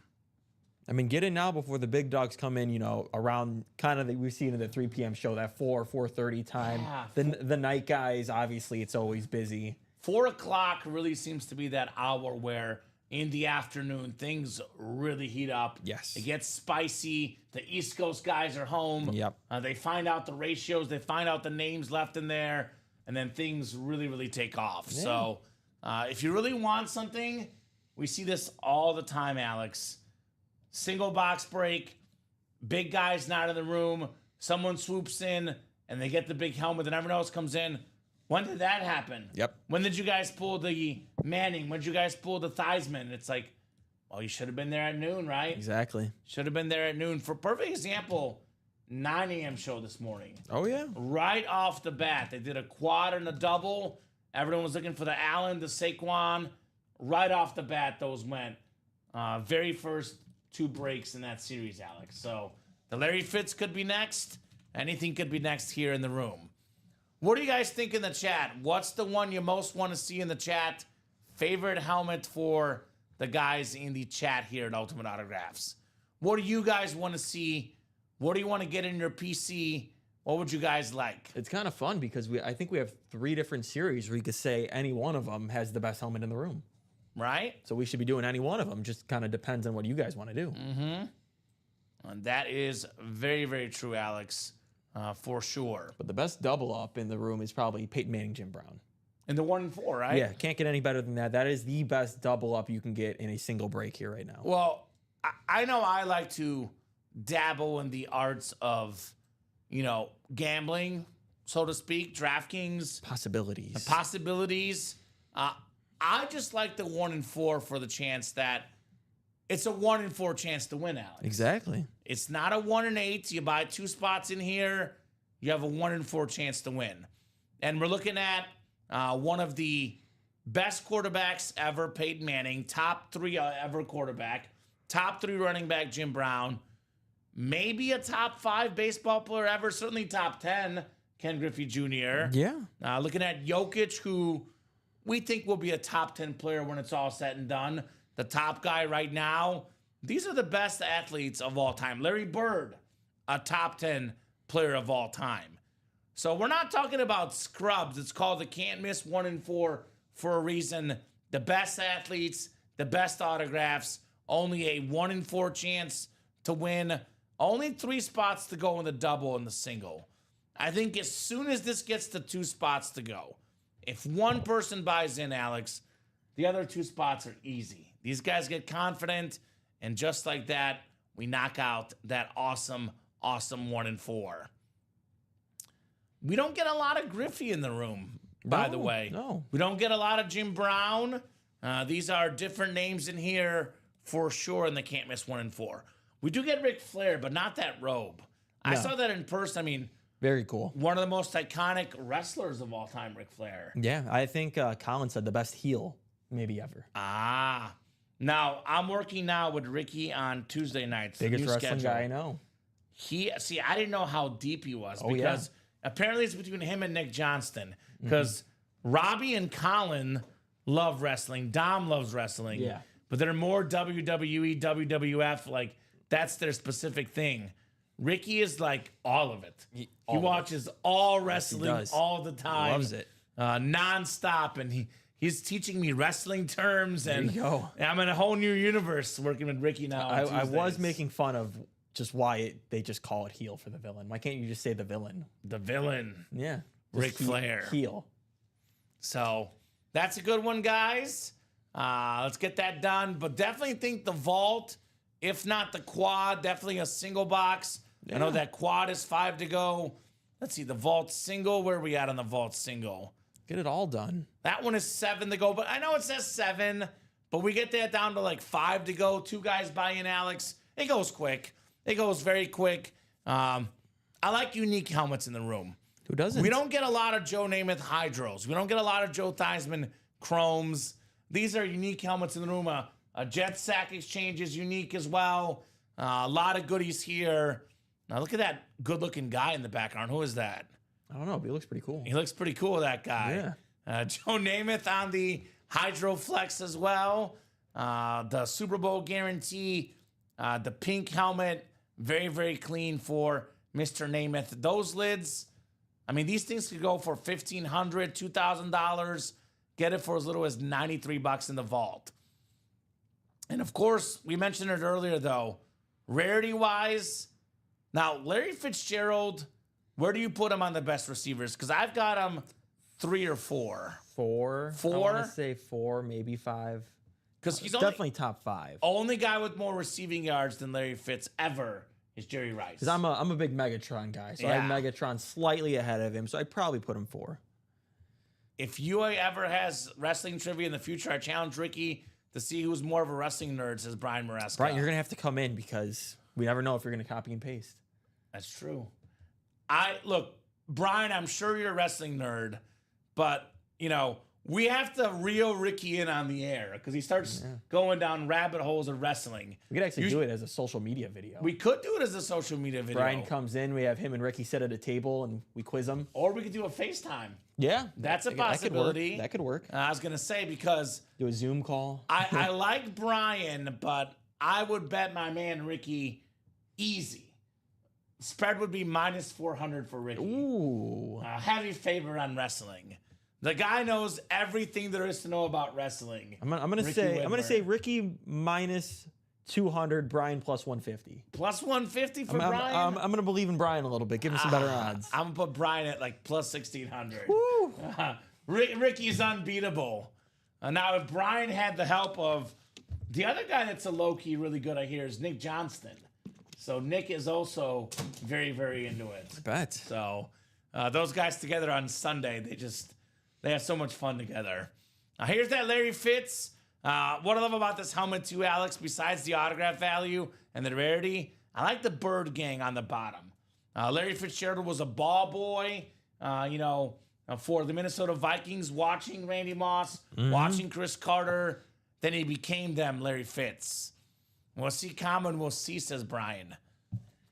I mean, get in now before the big dogs come in, around kind of we've seen in the 3 p.m. show, that 4:30 time. Yeah. The night guys, obviously, it's always busy. 4 o'clock really seems to be that hour where in the afternoon things really heat up. Yes. It gets spicy. The East Coast guys are home. Yep. They find out the ratios. They find out the names left in there. And then things really, really take off. Yeah. So if you really want something, we see this all the time, Alex. Single box break, big guys not in the room, someone swoops in, and they get the big helmet, and everyone else comes in. When did that happen? Yep. When did you guys pull the Manning? When did you guys pull the Theismann? It's like, well, you should have been there at noon, right? Exactly. Should have been there at noon. For perfect example, 9 a.m. show this morning. Oh, yeah. Right off the bat, they did a quad and a double. Everyone was looking for the Allen, the Saquon. Right off the bat, those went. Very first 2 breaks in that series, Alex. So the Larry Fitz could be next. Anything could be next here in the room. What do you guys think in the chat? What's the one you most want to see in the chat? Favorite helmet for the guys in the chat here at Ultimate Autographs. What do you guys want to see? What do you want to get in your PC? What would you guys like? It's kind of fun because I think we have 3 different series where you could say any one of them has the best helmet in the room. Right? So we should be doing any one of them. Just kind of depends on what you guys want to do. Mm-hmm. And that is very, very true, Alex, for sure. But the best double up in the room is probably Peyton Manning, Jim Brown. And the 1 and 4, right? Yeah, can't get any better than that. That is the best double up you can get in a single break here right now. Well, I know I like to dabble in the arts of, gambling, so to speak, DraftKings. Possibilities. I just like the 1 and 4 for the chance that it's a 1 in 4 chance to win, Alex. Exactly. It's not a 1 in 8. You buy 2 spots in here, you have a 1 in 4 chance to win. And we're looking at one of the best quarterbacks ever, Peyton Manning, top 3 ever quarterback, top 3 running back, Jim Brown, maybe a top 5 baseball player ever, certainly top 10, Ken Griffey Jr. Yeah. Looking at Jokic, who we think will be a top 10 player when it's all said and done. The top guy right now. These are the best athletes of all time. Larry Bird, a top 10 player of all time. So we're not talking about scrubs. It's called the can't miss 1 in 4 for a reason. The best athletes, the best autographs, only a 1 in 4 chance to win, only 3 spots to go in the double and the single. I think as soon as this gets to 2 spots to go, if one person buys in, Alex, the other 2 spots are easy. These guys get confident, and just like that, we knock out that awesome 1 in 4. We don't get a lot of Griffey in the room, by the way. No. We don't get a lot of Jim Brown. These are different names in here for sure, and they can't miss 1 in 4. We do get Ric Flair, but not that robe. I saw that in person. I mean, Very cool. one of the most iconic wrestlers of all time, Ric Flair. Yeah, I think Colin said the best heel maybe ever. Now I'm working now with Ricky on Tuesday nights. the Biggest new wrestling schedule. guy I know. I didn't know how deep he was Oh, because apparently it's between him and Nick Johnston. Because Robbie and Colin love wrestling. Dom loves wrestling. Yeah. But they're more WWE, WWF. Like, that's their specific thing. Ricky is like all of it. He watches all wrestling does. all the time. Loves it. Nonstop. And he's teaching me wrestling terms. And you go. I'm in a whole new universe working with Ricky now. on I was Tuesdays. making fun of just why they just call it heel for the villain. Why can't you just say the villain? the villain. Yeah. Ric Flair. Heel. So that's a good one, guys. Let's get that done. But definitely think the vault, if not the quad, definitely a single box. I know that quad is 5 to go. Let's see, the vault single. Where are we at on the vault single? Get it all done. That one is 7 to go, but I know it says 7, but we get that down to like 5 to go. 2 guys buy in, Alex. It goes quick. It goes very quick. I like unique helmets in the room. Who doesn't? We don't get a lot of Joe Namath Hydros. We don't get a lot of Joe Theismann Chromes. These are unique helmets in the room. A Jet Sack Exchange is unique as well. A lot of goodies here. Now look at that good-looking guy in the background. Who is that? I don't know, but he looks pretty cool. He looks pretty cool, that guy. Yeah. Joe Namath on the Hydroflex as well. The Super Bowl guarantee. The pink helmet. Very, very clean for Mr. Namath. Those lids, I mean, these things could go for $1,500, $2,000. Get it for as little as $93 in the vault. And of course, we mentioned it earlier though, rarity-wise. Now, Larry Fitzgerald, where do you put him on the best receivers? Because I've got him 3 or 4. 4. I 4? want to say 4, maybe 5. Because he's Definitely top 5. only guy with more receiving yards than Larry Fitz ever is Jerry Rice. Because I'm a big Megatron guy, so I have Megatron slightly ahead of him, so I'd probably put him 4. If you ever has wrestling trivia in the future, I challenge Ricky to see who's more of a wrestling nerd, says Brian Maresca. Brian, you're gonna have to come in because we never know if you're gonna copy and paste. That's true. Look, Brian, I'm sure you're a wrestling nerd, but we have to reel Ricky in on the air because he starts going down rabbit holes of wrestling. We could actually do it as a social media video. We could do it as a social media video. Brian comes in, we have him and Ricky sit at a table and we quiz him. Or we could do a FaceTime. Yeah. That's a possibility. That could work. I was going to say because Do a Zoom call. I like Brian, but I would bet my man Ricky easy. Spread would be minus 400 for Ricky. Ooh. Heavy favor on wrestling. The guy knows everything there is to know about wrestling. I'm gonna say Ricky minus 200, Brian plus 150. Plus 150 for Brian? I'm gonna believe in Brian a little bit. Give him some better odds. I'm going to put Brian at like plus 1,600. Woo. Ricky's unbeatable. Now, if Brian had the help of the other guy that's a low-key really good, I hear, is Nick Johnston. So Nick is also very, very into it. I bet. So those guys together on Sunday, they have so much fun together. Here's that Larry Fitz. What I love about this helmet too, Alex, besides the autograph value and the rarity, I like the bird gang on the bottom. Larry Fitzgerald was a ball boy, for the Minnesota Vikings, watching Randy Moss, watching Chris Carter. Then he became them, Larry Fitz. We'll see common, we'll see, says Brian.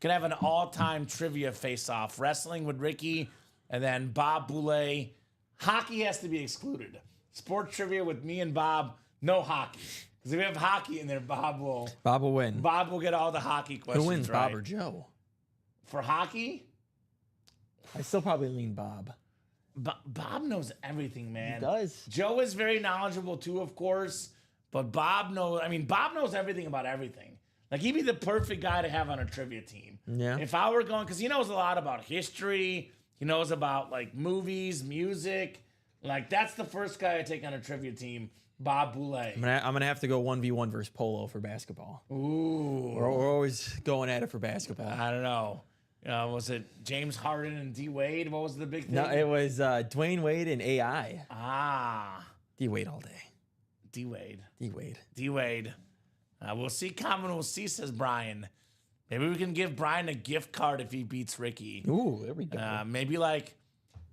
Could have an all-time trivia face-off. Wrestling with Ricky, and then Bob Boulay. Hockey has to be excluded. Sport trivia with me and Bob, no hockey. Because if we have hockey in there, Bob will win. Bob will get all the hockey questions. Who wins, right. Bob or Joe? For hockey? I still probably lean Bob. Bob knows everything, man. He does. Joe is very knowledgeable too, of course. But Bob knows. I mean, Bob knows everything about everything. Like, he'd be the perfect guy to have on a trivia team. Yeah. If I were going, because he knows a lot about history. He knows about, like, movies, music. Like, that's the first guy I take on a trivia team, Bob Boulay. I'm gonna have to go 1v1 versus Polo for basketball. Ooh. We're always going at it for basketball. I don't know. Was it James Harden and D Wade? What was the big thing? No, it was Dwayne Wade and AI. D Wade all day. D Wade. D Wade. We'll see. Common, we'll see, says Brian. Maybe we can give Brian a gift card if he beats Ricky. Ooh, there we go. Maybe like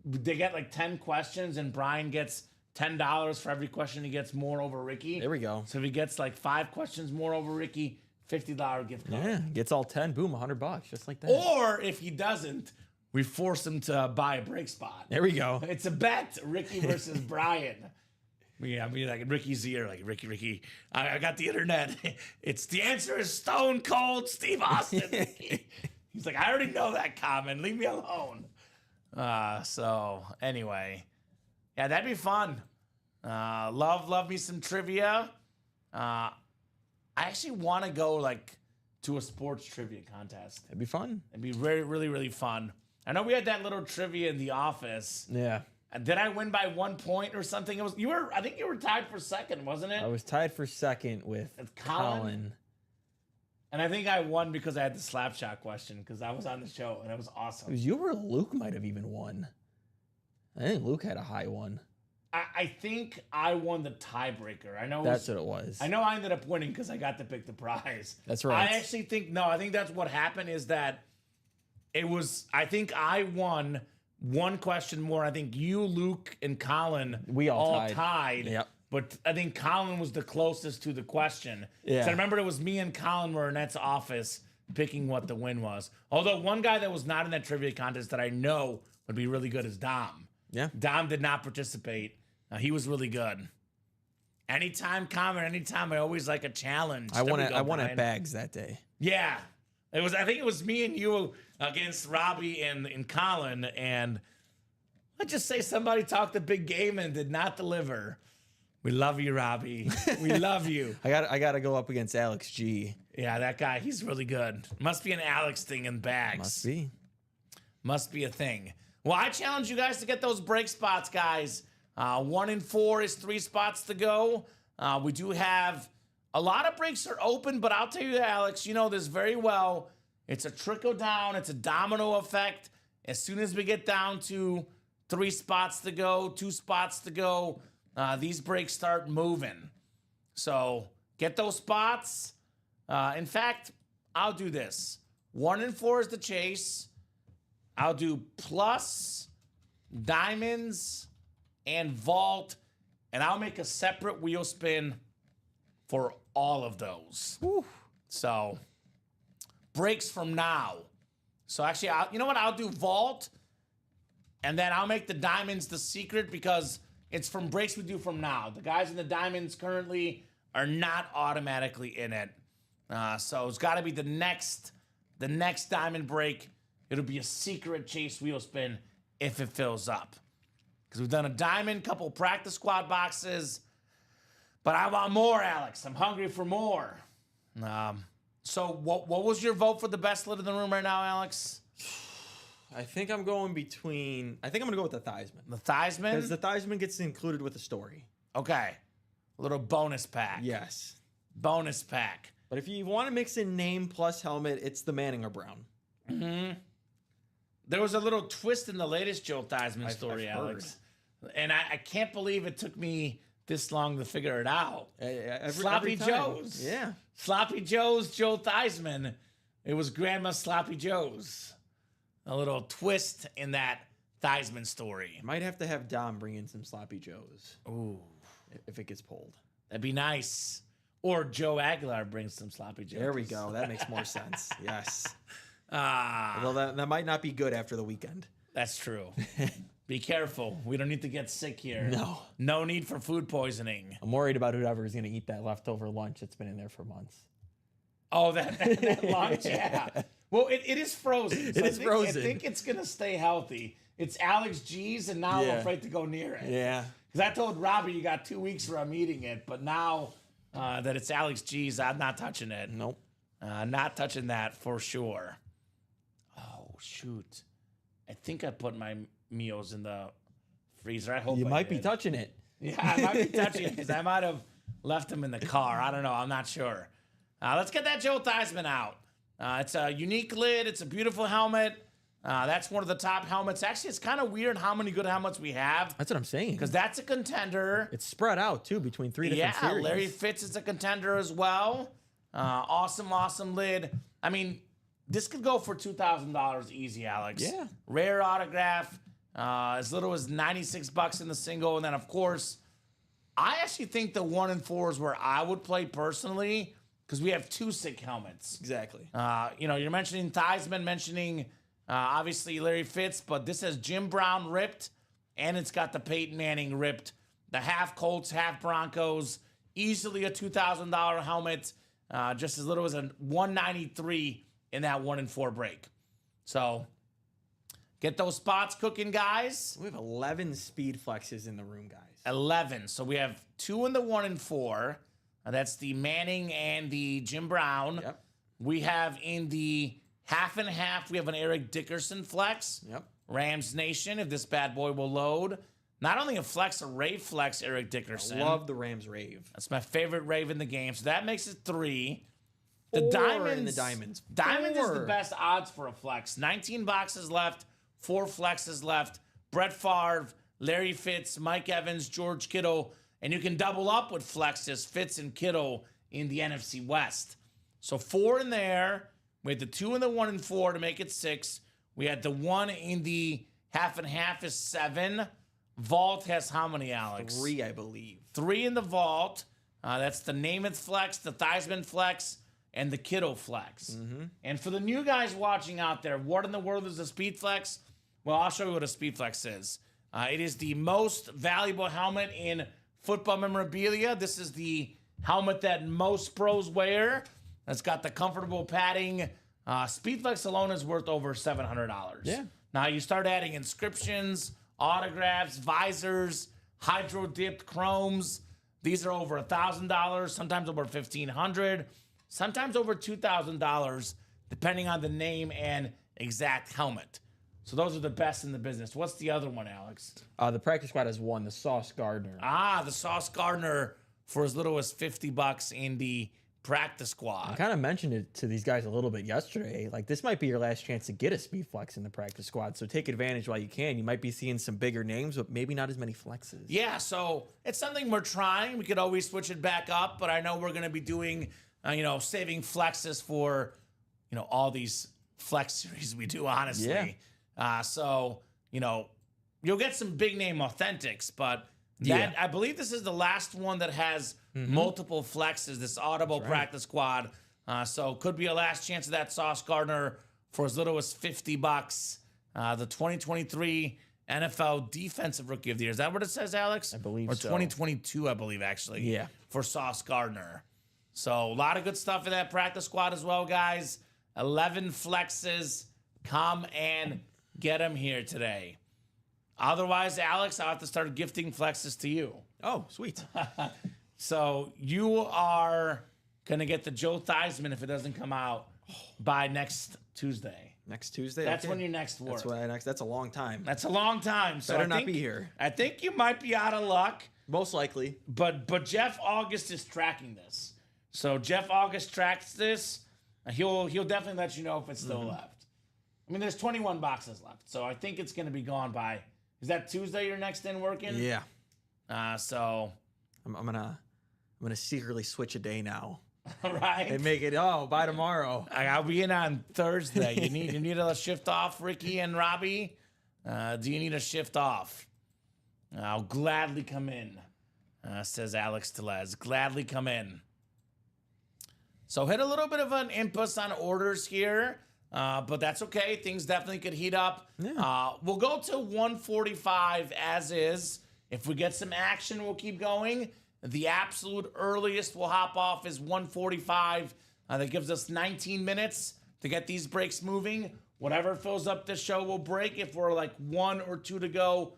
they get like 10 questions and Brian gets $10 for every question he gets more over Ricky. There we go. So if he gets like 5 questions more over Ricky, $50 gift card. Yeah, gets all 10, boom, $100, just like that. Or if he doesn't, we force him to buy a break spot. There we go. It's a bet, Ricky versus Brian. I mean, like Ricky's ear, like Ricky. I got the internet. The answer is Stone Cold Steve Austin. He's like, I already know that, Common. Leave me alone. So anyway, yeah, that'd be fun. Love me some trivia. I actually want to go like to a sports trivia contest. It'd be fun. It'd be really, really fun. I know we had that little trivia in the office. Yeah. Did I win by 1 point or something? I think you were tied for second, wasn't it? I was tied for second with Colin. And I think I won because I had the slap shot question because I was on the show and it was awesome. It was you or Luke might have even won. I think Luke had a high one. I think I won the tiebreaker. I know that's what it was. I know I ended up winning because I got to pick the prize. That's right. I actually think I think that's what happened is that I think I won one question more. I think you, Luke, and Colin we all tied. Yep. But I think Colin was the closest to the question. Yeah. So I remember it was me and Colin were in Net's office picking what the win was. Although one guy that was not in that trivia contest that I know would be really good is Dom. Yeah. Dom did not participate. He was really good. Anytime, I always like a challenge. I won at Bags that day. Yeah. I think it was me and you against Robbie and Colin, and let's just say somebody talked a big game and did not deliver. We love you, Robbie. We love you. I gotta go up against Alex G. Yeah, that guy, he's really good. Must be an Alex thing in Bags. Must be a thing. Well, I challenge you guys to get those break spots, guys. 1 in 4 is 3 spots to go. We do have a lot of breaks are open, but I'll tell you, Alex, you know this very well. It's a trickle down. It's a domino effect. As soon as we get down to 3 spots to go, 2 spots to go, these breaks start moving. So get those spots. In fact, I'll do this. 1 in 4 is the chase. I'll do plus, diamonds, and vault, and I'll make a separate wheel spin for all of those. Whew. So breaks from now. So actually, you know what? I'll do vault, and then I'll make the diamonds the secret because it's from breaks we do from now. The guys in the diamonds currently are not automatically in it. So it's got to be the next diamond break. It'll be a secret chase wheel spin if it fills up. Because we've done a diamond, couple practice squad boxes. But I want more, Alex. I'm hungry for more. So what was your vote for the best lid in the room right now, Alex? I think I'm going to go with the Theismann. The Theismann? Because the Theismann gets included with the story. Okay. A little bonus pack. Yes. Bonus pack. But if you want to mix in name plus helmet, it's the Manning or Brown. Mm-hmm. There was a little twist in the latest Joe Theismann story, Alex. And I can't believe it took me this long to figure it out. Sloppy Joe's. Yeah. Sloppy Joe's, Joe Theismann. It was Grandma Sloppy Joe's. A little twist in that Theismann story. Might have to have Dom bring in some Sloppy Joe's. Ooh. If it gets pulled. That'd be nice. Or Joe Aguilar brings some Sloppy Joe's. There we go. That makes more sense. Yes. Although that might not be good after the weekend. That's true. Be careful. We don't need to get sick here. No. No need for food poisoning. I'm worried about whoever is going to eat that leftover lunch that's been in there for months. Oh, that lunch? Yeah. Well, it is frozen. So frozen. I think it's going to stay healthy. It's Alex G's, and now I'm afraid to go near it. Yeah. Because I told Robbie you got 2 weeks where I'm eating it, but now that it's Alex G's. I'm not touching it. Nope. Not touching that for sure. Oh, shoot. I think I put my Mios in the freezer. I hope You I might be did. touching it. Yeah, I might be touching it because I might have left them in the car. I don't know. I'm not sure. Let's get that Joe Theismann out. It's a unique lid. It's a beautiful helmet. That's one of the top helmets. Actually, it's kind of weird how many good helmets we have That's what I'm saying. because that's a contender. It's spread out too between 3 different Yeah, series. Larry Fitz is a contender as well. Awesome lid. I mean, this could go for $2,000 easy, Alex. Yeah. Rare autograph, as little as $96 in the single. And then, of course, I actually think the 1 and 4 is where I would play personally because we have 2 sick helmets. Exactly. You're mentioning Theismann, mentioning obviously Larry Fitz, but this has Jim Brown ripped, and it's got the Peyton Manning ripped. The half Colts, half Broncos, easily a $2,000 helmet, just as little as a $193 in that 1 and 4 break. So get those spots cooking, guys. We have 11 speed flexes in the room, guys. 11. So we have 2 in the 1 and 4. That's the Manning and the Jim Brown. Yep. We have in the half and half, we have an Eric Dickerson flex. Yep. Rams Nation, if this bad boy will load. Not only a flex, a rave flex, Eric Dickerson. Love the Rams rave. That's my favorite rave in the game. So that makes it 3. The 4 Diamonds. in the Diamonds. Diamonds is the 4. best odds for a flex. 19 boxes left, 4 flexes left. Brett Favre, Larry Fitz, Mike Evans, George Kittle. And you can double up with flexes, Fitz and Kittle in the NFC West. So 4 in there. We had the 2 in the 1 and 4 to make it 6. We had the 1 in the half and half is 7. Vault has how many, Alex? 3, I believe. 3 in the vault. That's the Namath flex, the Theismann flex, and the Kittle flex. And for the new guys watching out there, what in the world is a speed flex? Well, I'll show you what a speed flex is. It is the most valuable helmet in football memorabilia. This is the helmet that most pros wear. It's got the comfortable padding. Speedflex alone is worth over $700. Yeah. Now you start adding inscriptions, autographs, visors, hydro-dipped chromes. These are over $1,000, sometimes over $1,500, sometimes over $2,000, depending on the name and exact helmet. So those are the best in the business. What's the other one, Alex? The practice squad has 1, the Sauce Gardner. The Sauce Gardner for as little as $50 in the practice squad. I kind of mentioned it to these guys a little bit yesterday. Like, this might be your last chance to get a speed flex in the practice squad. So take advantage while you can. You might be seeing some bigger names, but maybe not as many flexes. Yeah, so it's something we're trying. We could always switch it back up, but I know we're going to be doing, saving flexes for, all these flex series we do, honestly. Yeah. You'll get some big name authentics, but I believe this is the last one that has multiple flexes, this Audible practice squad. So could be a last chance of that Sauce Gardner for as little as $50. The 2023 NFL Defensive Rookie of the Year. Is that what it says, Alex? I believe or so. 2022, I believe, actually. Yeah. For Sauce Gardner. So a lot of good stuff in that practice squad as well, guys. 11 flexes. Come and get them here today. Otherwise, Alex, I'll have to start gifting flexes to you. Oh, sweet. So you are going to get the Joe Theismann if it doesn't come out by next Tuesday. Next Tuesday? That's Okay. when you next work. That's a long time. That's a long time. So Better I not think, be here. I think you might be out of luck, Most likely. but Jeff August is tracking this. So Jeff August tracks this. He'll definitely let you know if it's still left. I mean, there's 21 boxes left, so I think it's going to be gone by. Is that Tuesday you're next in working? Yeah. So I'm gonna secretly switch a day now right. and make it by tomorrow. I'll be in on Thursday. You need a shift off, Ricky and Robbie. Do you need a shift off? I'll gladly come in, says Alex Tellez. Gladly come in. So hit a little bit of an impasse on orders here, but that's okay. Things definitely could heat up. Yeah. We'll go to 145 as is. If we get some action, we'll keep going. The absolute earliest we'll hop off is 145. That gives us 19 minutes to get these breaks moving. Whatever fills up this show will break. If we're like 1 or 2 to go,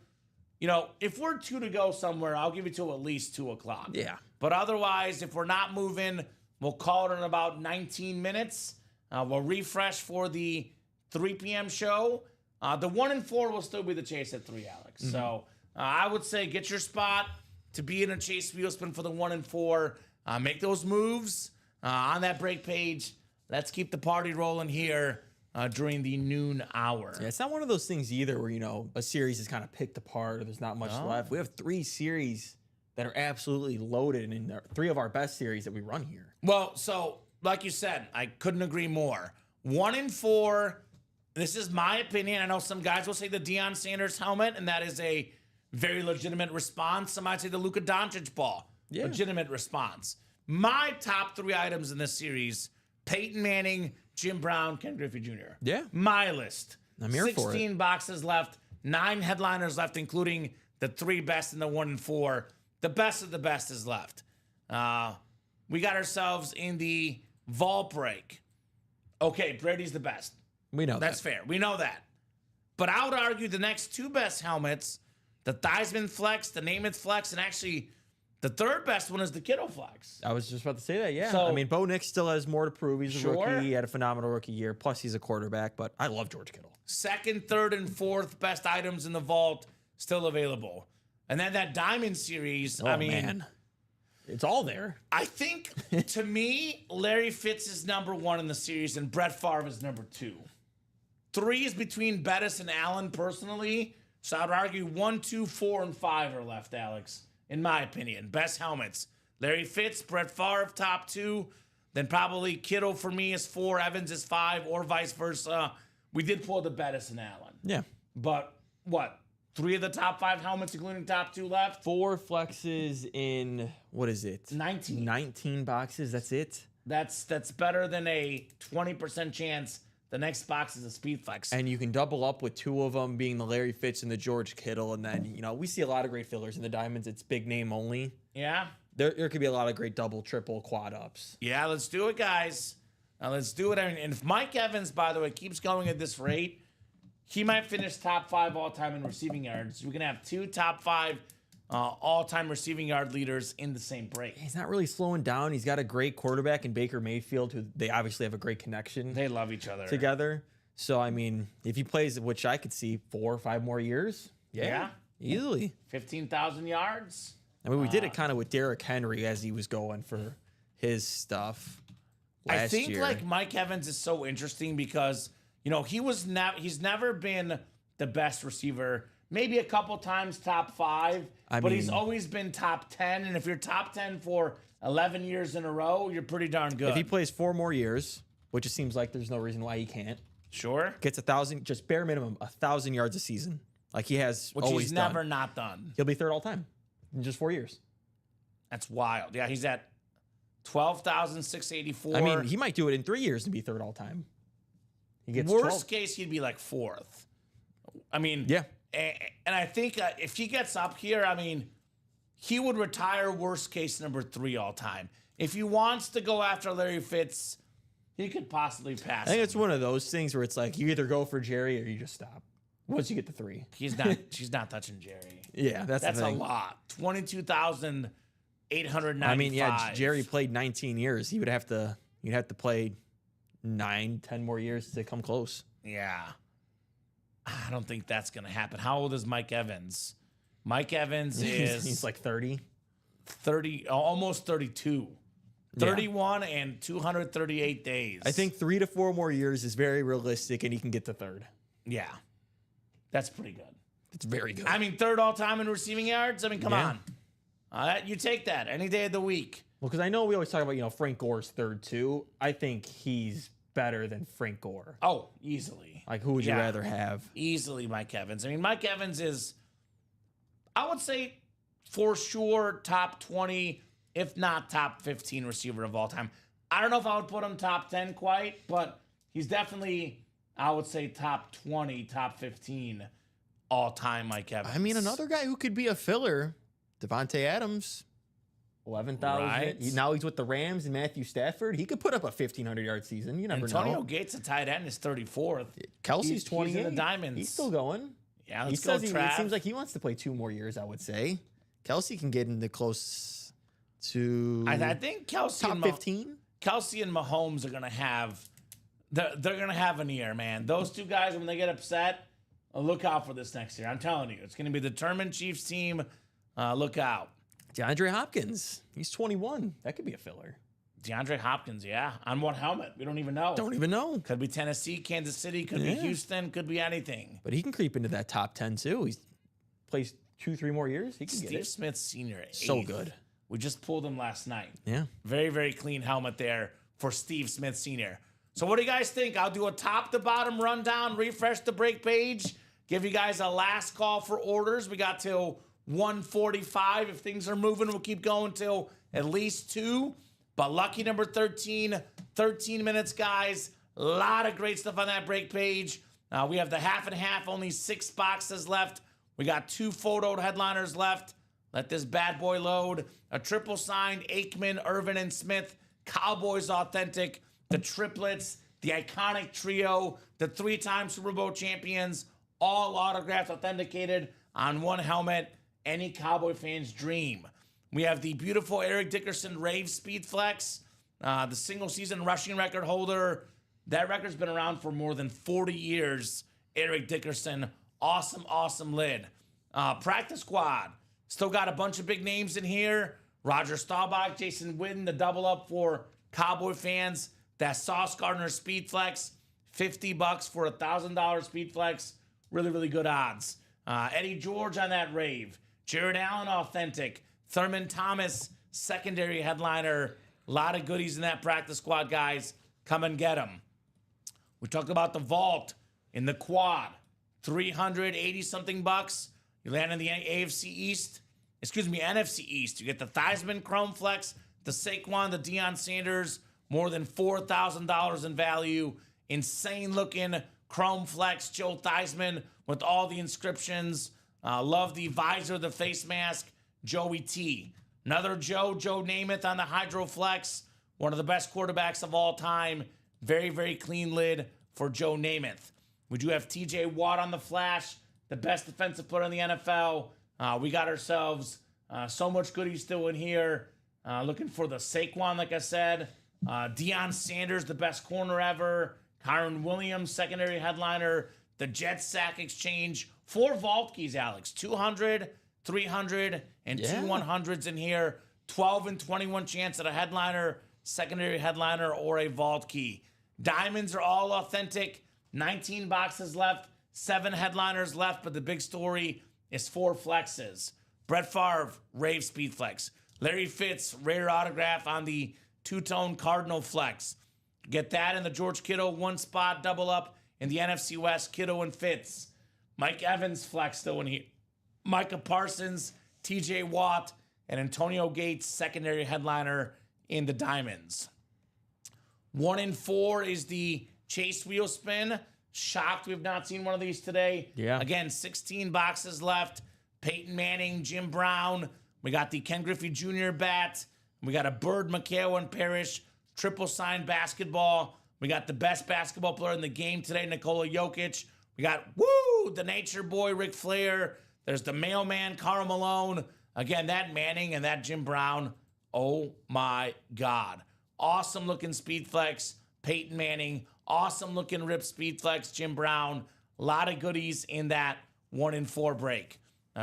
if we're 2 to go somewhere, I'll give it to at least 2 o'clock. Yeah. But otherwise, if we're not moving, we'll call it in about 19 minutes. We'll refresh for the 3 p.m. show. The 1 and 4 will still be the chase at 3, Alex. Mm-hmm. So I would say get your spot to be in a chase wheel spin for the 1 and 4. Make those moves on that break page. Let's keep the party rolling here during the noon hour. Yeah, it's not one of those things either where, a series is kind of picked apart or there's not much left. We have 3 series that are absolutely loaded and they're 3 of our best series that we run here. Well, so like you said, I couldn't agree more. 1 and 4. This is my opinion. I know some guys will say the Deion Sanders helmet, and that is a very legitimate response. Some might say the Luka Doncic ball. Yeah. Legitimate response. My top 3 items in this series: Peyton Manning, Jim Brown, Ken Griffey Jr. Yeah. My list. I'm here for it. 16 boxes left, 9 headliners left, including the 3 best in the 1 and 4. The best of the best is left. We got ourselves in the vault break. Okay, Brady's the best. We know That's fair. We know that. But I would argue the next 2 best helmets, the Theismann Flex, the Namath Flex, and actually the 3rd best one is the Kittle Flex. I was just about to say that, yeah. So- Bo Nix still has more to prove. He's a Sure. rookie. He had a phenomenal rookie year. Plus, he's a quarterback, but I love George Kittle. 2nd, 3rd, and 4th best items in the vault still available. And then that Diamond Series, Man. It's all there. I think, to me, Larry Fitz is number 1 in the series and Brett Favre is number 2. 3 is between Bettis and Allen personally. So I'd argue 1, 2, 4, and 5 are left, Alex, in my opinion. Best helmets. Larry Fitz, Brett Favre, top 2. Then probably Kittle for me is 4, Evans is 5, or vice versa. We did pull the Bettis and Allen. Yeah. But what? 3 of the top 5 helmets, including top 2 left? 4 flexes in, what is it? 19. 19 boxes. That's it. That's better than a 20% chance the next box is a speed flex. And you can double up with 2 of them being the Larry Fitz and the George Kittle. And then, we see a lot of great fillers in the diamonds. It's big name only. Yeah? There could be a lot of great double, triple, quad ups. Yeah, let's do it, guys. Let's do it. And if Mike Evans, by the way, keeps going at this rate, he might finish top 5 all-time in receiving yards. We can have 2 top 5 all-time receiving yard leaders in the same break. He's not really slowing down. He's got a great quarterback in Baker Mayfield, who they obviously have a great connection They love each other. together. So, if he plays, which I could see 4 or 5 more years, Yeah. easily. 15,000 yards. We did it kind of with Derrick Henry as he was going for his stuff last I think year. like Mike Evans is so interesting because he's never been the best receiver. Maybe a couple times top 5, but he's always been top 10. And if you're top 10 for 11 years in a row, you're pretty darn good. If he plays 4 more years, which it seems like there's no reason why he can't, sure, gets 1,000, just bare minimum 1,000 yards a season, like he has which always he's done. never not done. He'll be 3rd all time in just 4 years. That's wild. Yeah, he's at 12,684. He might do it in 3 years to be 3rd all time. He gets Worst 12. case, he'd be like 4th. Yeah. And I think if he gets up here, he would retire worst case number 3 all time. If he wants to go after Larry Fitz, he could possibly pass. I think it's one of those things where it's like you either go for Jerry or you just stop once you get to 3. She's not touching Jerry. Yeah, that's the a thing. lot. 22,895. Jerry played 19 years. You'd have to play 9, 10 more years to come close. Yeah. I don't think that's going to happen. How old is Mike Evans? Mike Evans is He's like 30. 30, almost 32. 31 and 238 days. I think 3 to 4 more years is very realistic, and he can get to 3rd. Yeah. That's pretty good. It's very good. 3rd all time in receiving yards. Come Yeah. on. You take that any day of the week. Well, because I know we always talk about, Frank Gore's 3rd too. I think he's better than Frank Gore. Oh, easily. Like, who would you rather have? Easily Mike Evans. Mike Evans is, I would say, for sure, top 20, if not top 15 receiver of all time. I don't know if I would put him top 10 quite, but he's definitely, I would say, top 20, top 15 all-time Mike Evans. Another guy who could be a filler, Devontae Adams. 11,000. Right. Now he's with the Rams and Matthew Stafford. He could put up a 1,500-yard season. You never Antonio know. Gates, a tight end, is 34th. Kelsey's He's 28. in the diamonds. He's still going. Yeah, He let's go, says it Trav. seems like he wants to play 2 more years, I would say. Kelsey can get into close to I think Kelsey top and 15. Kelsey and Mahomes are gonna have they're gonna have an year, man. Those two guys, when they get upset, look out for this next year. I'm telling you, it's gonna be a determined Chiefs team. Look out. DeAndre Hopkins, he's 21. That could be a filler. DeAndre Hopkins, yeah. On what helmet? We don't even know. Don't even know. Could be Tennessee, Kansas City, could be Yeah. Houston, could be anything. But he can creep into that top 10 too. He's plays 2-3 more years. He can get Steve it. Smith Sr. So eighth. good. We just pulled him last night. Yeah. Very, very clean helmet there for Steve Smith Sr. So what do you guys think? I'll do a top to bottom rundown, refresh the break page, give you guys a last call for orders. We got till 1:45. If things are moving, we'll keep going till at least 2. But lucky number 13, 13 minutes, guys. A lot of great stuff on that break page. We have the half and half, only 6 boxes left. We got 2 photoed headliners left. Let this bad boy load. A triple signed Aikman, Irvin, and Smith. Cowboys authentic. The triplets. The iconic trio. The 3-time Super Bowl champions. All autographed, authenticated on one helmet. Any Cowboy fan's dream. We have the beautiful Eric Dickerson Rave Speed Flex. The single season rushing record holder. That record's been around for more than 40 years. Eric Dickerson. Awesome, awesome lid. Practice squad. Still got a bunch of big names in here. Roger Staubach, Jason Witten, the double up for Cowboy fans. That Sauce Gardner Speed Flex, $50 for a $1,000 Speed Flex. Really, really good odds. Eddie George on that Rave. Jared Allen authentic. Thurman Thomas secondary headliner. A lot of goodies in that practice squad, guys. Come and get them. We talked about the vault in the quad. 380 something bucks. You land in the NFC East. NFC East. You get the Theismann Chrome Flex, the Saquon, the Deion Sanders, more than $4,000 in value. Insane looking Chrome Flex, Joe Theismann with all the inscriptions. Love the visor, the face mask, Joey T. Another Joe Namath on the Hydro Flex. One of the best quarterbacks of all time. Very, very clean lid for Joe Namath. We do have TJ Watt on the Flash, the best defensive player in the NFL. We got ourselves so much goodies still in here. Looking for the Saquon, like I said. Deion Sanders, the best corner ever. Kyron Williams, secondary headliner. The Jet Sack Exchange. 4 vault keys, Alex. 200, 300, and 2 100s in here. 12 and 21 chance at a headliner, secondary headliner, or a vault key. Diamonds are all authentic. 19 boxes left. 7 headliners left, but the big story is 4 flexes. Brett Favre, Rave Speed Flex. Larry Fitz, rare autograph on the 2-tone Cardinal Flex. Get that in the George Kittle 1-spot double up in the NFC West, Kittle and Fitz. Mike Evans Flex still in here. Micah Parsons, TJ Watt, and Antonio Gates, secondary headliner in the Diamonds. 1 in 4 is the Chase Wheel Spin. Shocked we've not seen one of these today. Yeah. Again, 16 boxes left. Peyton Manning, Jim Brown. We got the Ken Griffey Jr. bat. We got a Bird, McHale, and Parrish. Triple signed basketball. We got the best basketball player in the game today, Nikola Jokic. We got, the nature boy, Ric Flair. There's the mailman, Karl Malone. Again, that Manning and that Jim Brown. Oh, my God. Awesome looking Speed Flex, Peyton Manning. Awesome looking Rip Speed Flex, Jim Brown. A lot of goodies in that 1 in 4 break.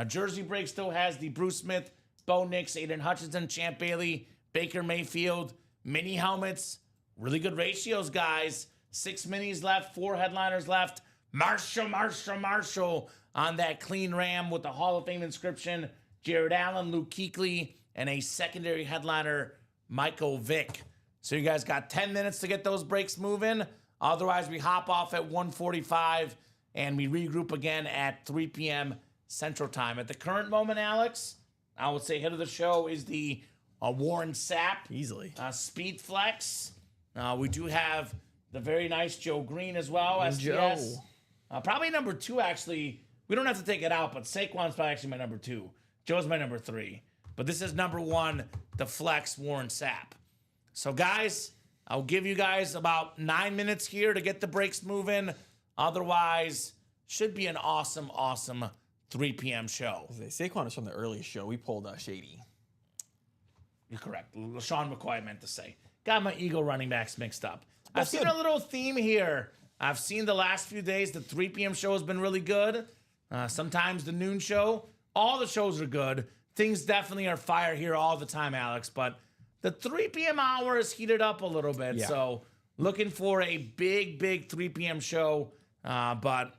Jersey break still has the Bruce Smith, Bo Nix, Aiden Hutchinson, Champ Bailey, Baker Mayfield, mini helmets. Really good ratios, guys. 6 minis left, 4 headliners left. Marshall on that clean ram with the Hall of Fame inscription. Jared Allen, Luke Kuechly, and a secondary headliner, Michael Vick. So you guys got 10 minutes to get those breaks moving. Otherwise, we hop off at 1:45 and we regroup again at 3 p.m. Central Time. At the current moment, Alex, I would say hit of the show is the Warren Sapp Easily. Speed Flex. We do have the very nice Joe Green as well. STS. Joe. Probably number 2, actually. We don't have to take it out, but Saquon's probably actually my number 2. Joe's my number 3. But this is number 1, the Flex Warren Sapp. So, guys, I'll give you guys about 9 minutes here to get the breaks moving. Otherwise, Should be an awesome, awesome 3 p.m. show. Saquon is from the earliest show. We pulled Shady. You're correct. LaShawn McCoy, I meant to say. Got my Eagle running backs mixed up. That's I've seen good. a little theme here. I've seen the last few days the 3 p.m. show has been really good. Sometimes the noon show. All the shows are good. Things definitely are fire here all the time, Alex. But the 3 p.m. hour is heated up a little bit. Yeah. So looking for a big, big 3 p.m. show. But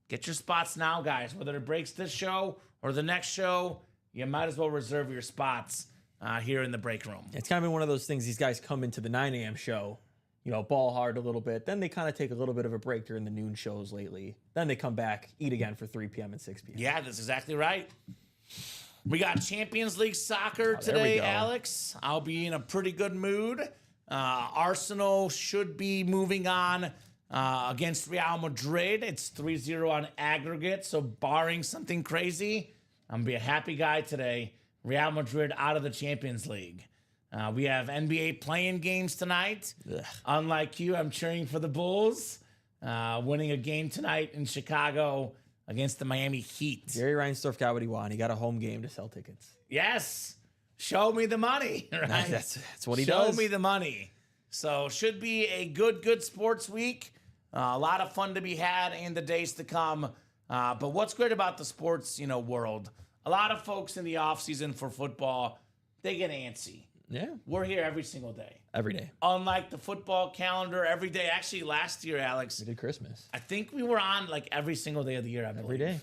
get your spots now, guys. Whether it breaks this show or the next show, you might as well reserve your spots here in the break room. It's kind of been one of those things. These guys come into the 9 a.m. show, ball hard a little bit. Then they kind of take a little bit of a break during the noon shows lately. Then they come back, eat again for 3 p.m. and 6 p.m. Yeah, that's exactly right. We got Champions League soccer there we today, go. Alex. I'll be in a pretty good mood. Arsenal should be moving on against Real Madrid. It's 3-0 on aggregate, so barring something crazy, I'm going to be a happy guy today. Real Madrid out of the Champions League. We have NBA playing games tonight. Ugh. Unlike you, I'm cheering for the Bulls. Winning a game tonight in Chicago against the Miami Heat. Gary Reinsdorf got what he wanted. He got a home game to sell tickets. Yes. Show me the money. Right? That's what he Show does. me the money. So should be a good sports week. A lot of fun to be had in the days to come. But what's great about the sports, world, a lot of folks in the offseason for football, they get antsy. Yeah, We're here every single day. every day. Unlike the football calendar, every day. Actually, last year, Alex, We did Christmas. I think we were on like every single day of the year, I believe. Every day.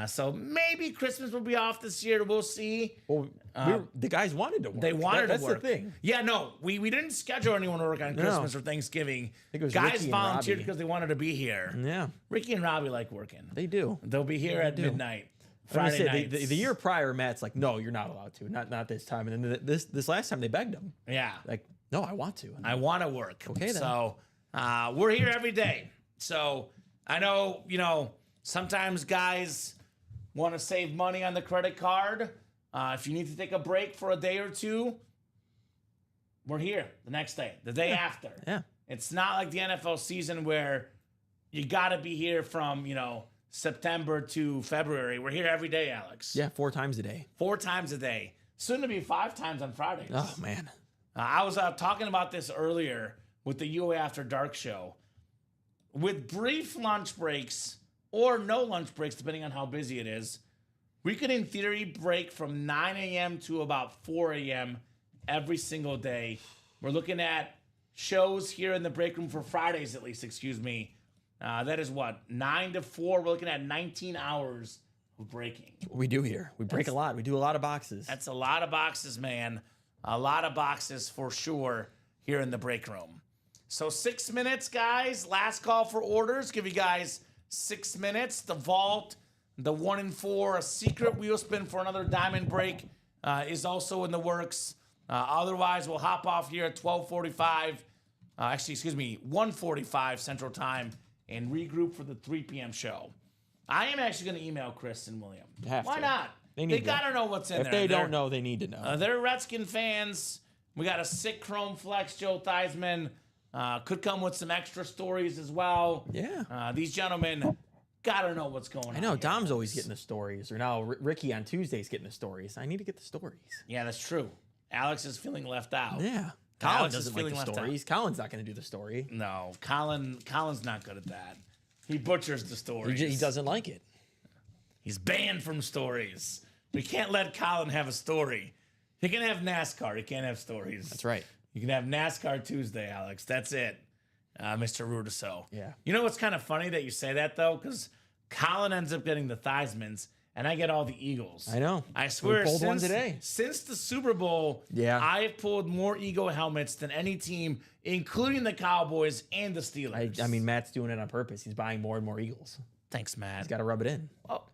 So maybe Christmas will be off this year. We'll see. Well, the guys wanted to work. They wanted That's to work. the thing. Yeah, no, we didn't schedule anyone to work on Christmas or Thanksgiving. think it was Guys Ricky and volunteered Robbie. because they wanted to be here. Yeah, Ricky and Robbie like working. they do. They'll be here at midnight. I'm gonna Friday say, nights. the year prior, Matt's like, no, you're not allowed to. Not this time. And then this last time they begged him. Yeah. Like, no, I want to. I want to work. Okay, then. So we're here every day. So I know, sometimes guys want to save money on the credit card. If you need to take a break for a day or two, we're here the next day, the day after. Yeah. It's not like the NFL season where you got to be here from, September to February. We're here every day, Alex. Yeah, 4 times a day. 4 times a day. Soon to be 5 times on Fridays. Oh man. I was talking about this earlier with the UA After Dark show. With brief lunch breaks or no lunch breaks, depending on how busy it is, we could, in theory, break from 9 a.m. to about 4 a.m. every single day. We're looking at shows here in the break room for Fridays, at least, excuse me. That is what? 9 to 4. We're looking at 19 hours of breaking. What we do here. We break a lot. We do a lot of boxes. That's a lot of boxes, man. A lot of boxes for sure here in the break room. So 6 minutes, guys. Last call for orders. Give you guys 6 minutes. The vault, the 1 in 4, a secret wheel spin for another diamond break is also in the works. Otherwise, we'll hop off here at 12:45. 1:45 Central Time and regroup for the 3 p.m. show. I am actually going to email Chris and William. You have Why to. not? They They need got to know what's in If there. they They're- don't know, they need to know. they're Redskin fans. We got a sick Chrome Flex, Joe Theismann. Could come with some extra stories as well. Yeah. These gentlemen gotta know what's going on. I know. here. Dom's always getting the stories, or now Ricky on Tuesdays getting the stories. I need to get the stories. Yeah, that's true. Alex is feeling left out. Yeah. Alex Colin is doesn't like feeling the left out. stories. Colin's not going to do the story. No, Colin's not good at that. He butchers the stories. He doesn't like it. He's banned from stories. We can't let Colin have a story. He can have NASCAR. He can't have stories. That's right. You can have NASCAR Tuesday, Alex. That's it, Mr. Rudiso. Yeah. You know what's kind of funny that you say that, though? Because Colin ends up getting the Theismanns, and I get all the Eagles. I know. I swear, We pulled one today. Since the Super Bowl, Yeah. I've pulled more Eagle helmets than any team, including the Cowboys and the Steelers. I mean, Matt's doing it on purpose. He's buying more and more Eagles. thanks, Matt. He's got to rub it in. Well,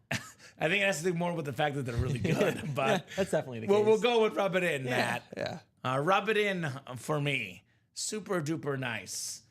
I think it has to do more with the fact that they're really good. But That's definitely the case. we'll go with rub it in, Matt. Yeah. Rub it in for me. Super duper nice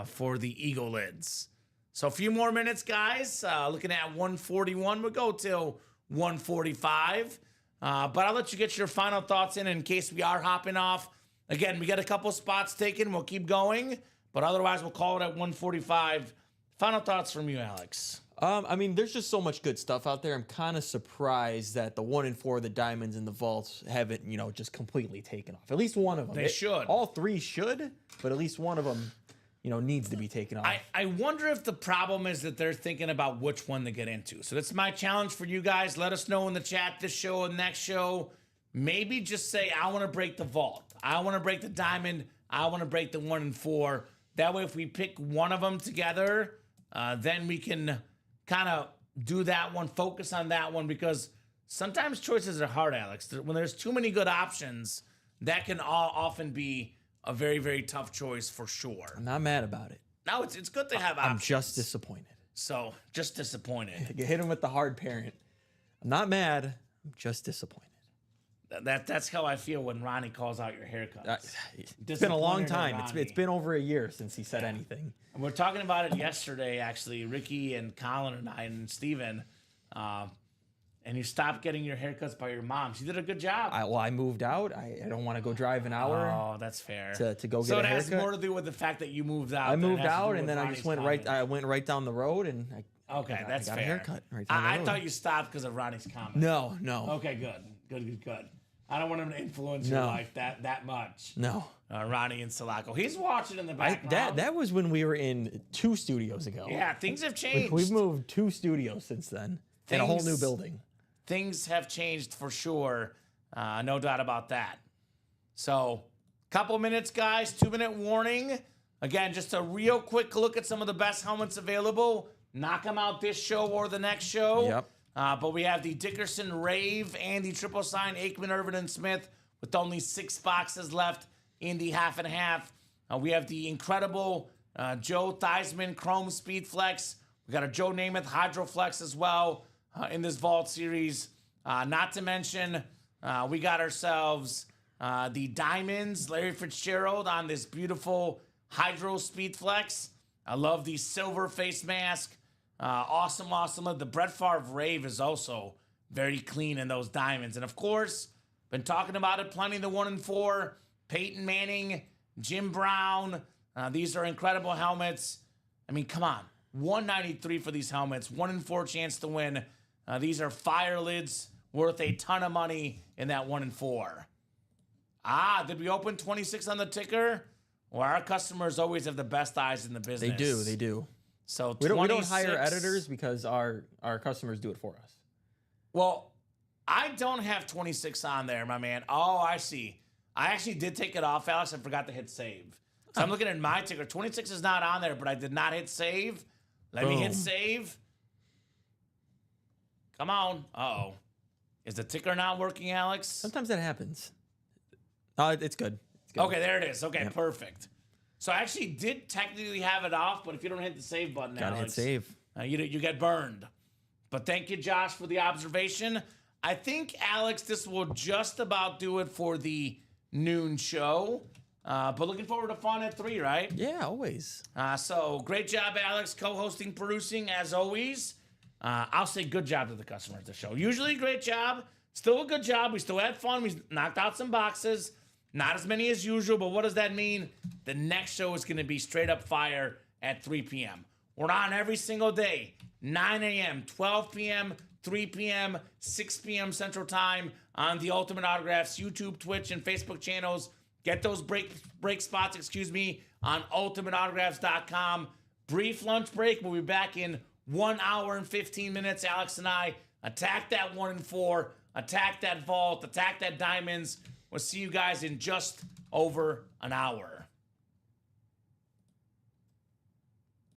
for the Eagle lids. So a few more minutes, guys. Looking at 1:41. We'll go till 1:45. But I'll let you get your final thoughts in case we are hopping off. Again, we got a couple spots taken. We'll keep going. But otherwise, we'll call it at 1:45. Final thoughts from you, Alex. I mean, there's just so much good stuff out there. I'm kind of surprised that the 1 and 4, the diamonds and the vaults, haven't, just completely taken off. At least one of them. They should. All 3 should, but at least one of them, needs to be taken off. I wonder if the problem is that they're thinking about which one to get into. So that's my challenge for you guys. Let us know in the chat this show and next show. Maybe just say, I want to break the vault. I want to break the diamond. I want to break the 1 and 4. That way, if we pick one of them together, then we can kind of do that one, focus on that one, because sometimes choices are hard, Alex. When there's too many good options, that can often be a very, very tough choice for sure. I'm not mad about it. No, it's good to have options. I'm just disappointed. So, just disappointed. You hit him with the hard parent. I'm not mad. I'm just disappointed. That's how I feel when Ronnie calls out your haircuts. It's been a long time. It's been over a year since he said anything. And we're talking about it yesterday, actually. Ricky and Colin and I and Steven. And you stopped getting your haircuts by your mom. She did a good job. I moved out. I don't want to go drive an hour. Oh, that's fair. To go get a haircut. So it has more to do with the fact that you moved out. I moved out, and then I just went right. I went right down the road, and I got fair. a haircut. Right down the I road. thought you stopped because of Ronnie's comment. No. Okay, good. I don't want him to influence your life that much. No. Ronnie and Sulaco. He's watching in the background. That was when we were in 2 studios ago. Yeah, things have changed. We've moved 2 studios since then, in a whole new building. Things have changed for sure. No doubt about that. So, couple minutes, guys. 2-minute warning. Again, just a real quick look at some of the best helmets available. Knock them out this show or the next show. Yep. But we have the Dickerson Rave and the triple sign Aikman, Irvin, and Smith with only 6 boxes left in the half and half. We have the incredible Joe Theismann Chrome Speed Flex. We got a Joe Namath Hydroflex as well in this Vault series. Not to mention, we got ourselves the Diamonds, Larry Fitzgerald on this beautiful Hydro Speed Flex. I love the silver face mask. Awesome. The Brett Favre Rave is also very clean in those diamonds. And of course, been talking about it plenty, the 1 and 4, Peyton Manning, Jim Brown. These are incredible helmets. I mean, come on. $193 for these helmets, 1 and 4 chance to win. These are fire lids worth a ton of money in that 1 and 4. Did we open 26 on the ticker? Well, our customers always have the best eyes in the business. They do. So we don't hire editors because our customers do it for us. Well, I don't have 26 on there, my man. Oh, I see. I actually did take it off, Alex. I forgot to hit save. So I'm looking at my ticker. 26 is not on there, but I did not hit save. Let me hit save. Come on. Uh-oh. Is the ticker not working, Alex? Sometimes that happens. It's good. Okay, there it is. Okay, perfect. So I actually did technically have it off, but if you don't hit the save button, Gotta Alex, hit save. You get burned. But thank you, Josh, for the observation. I think, Alex, this will just about do it for the noon show. But looking forward to fun at 3, right? Yeah, always. So great job, Alex, co-hosting, producing, as always. I'll say good job to the customers at the show. Usually great job. Still a good job. We still had fun. We knocked out some boxes. Not as many as usual, but what does that mean? The next show is going to be straight up fire at 3 p.m. We're on every single day. 9 a.m., 12 p.m., 3 p.m., 6 p.m. Central Time on the Ultimate Autographs YouTube, Twitch, and Facebook channels. Get those break spots, on ultimateautographs.com. Brief lunch break. We'll be back in 1 hour and 15 minutes. Alex and I attack that 1 and 4, attack that vault, attack that diamonds. We'll see you guys in just over an hour.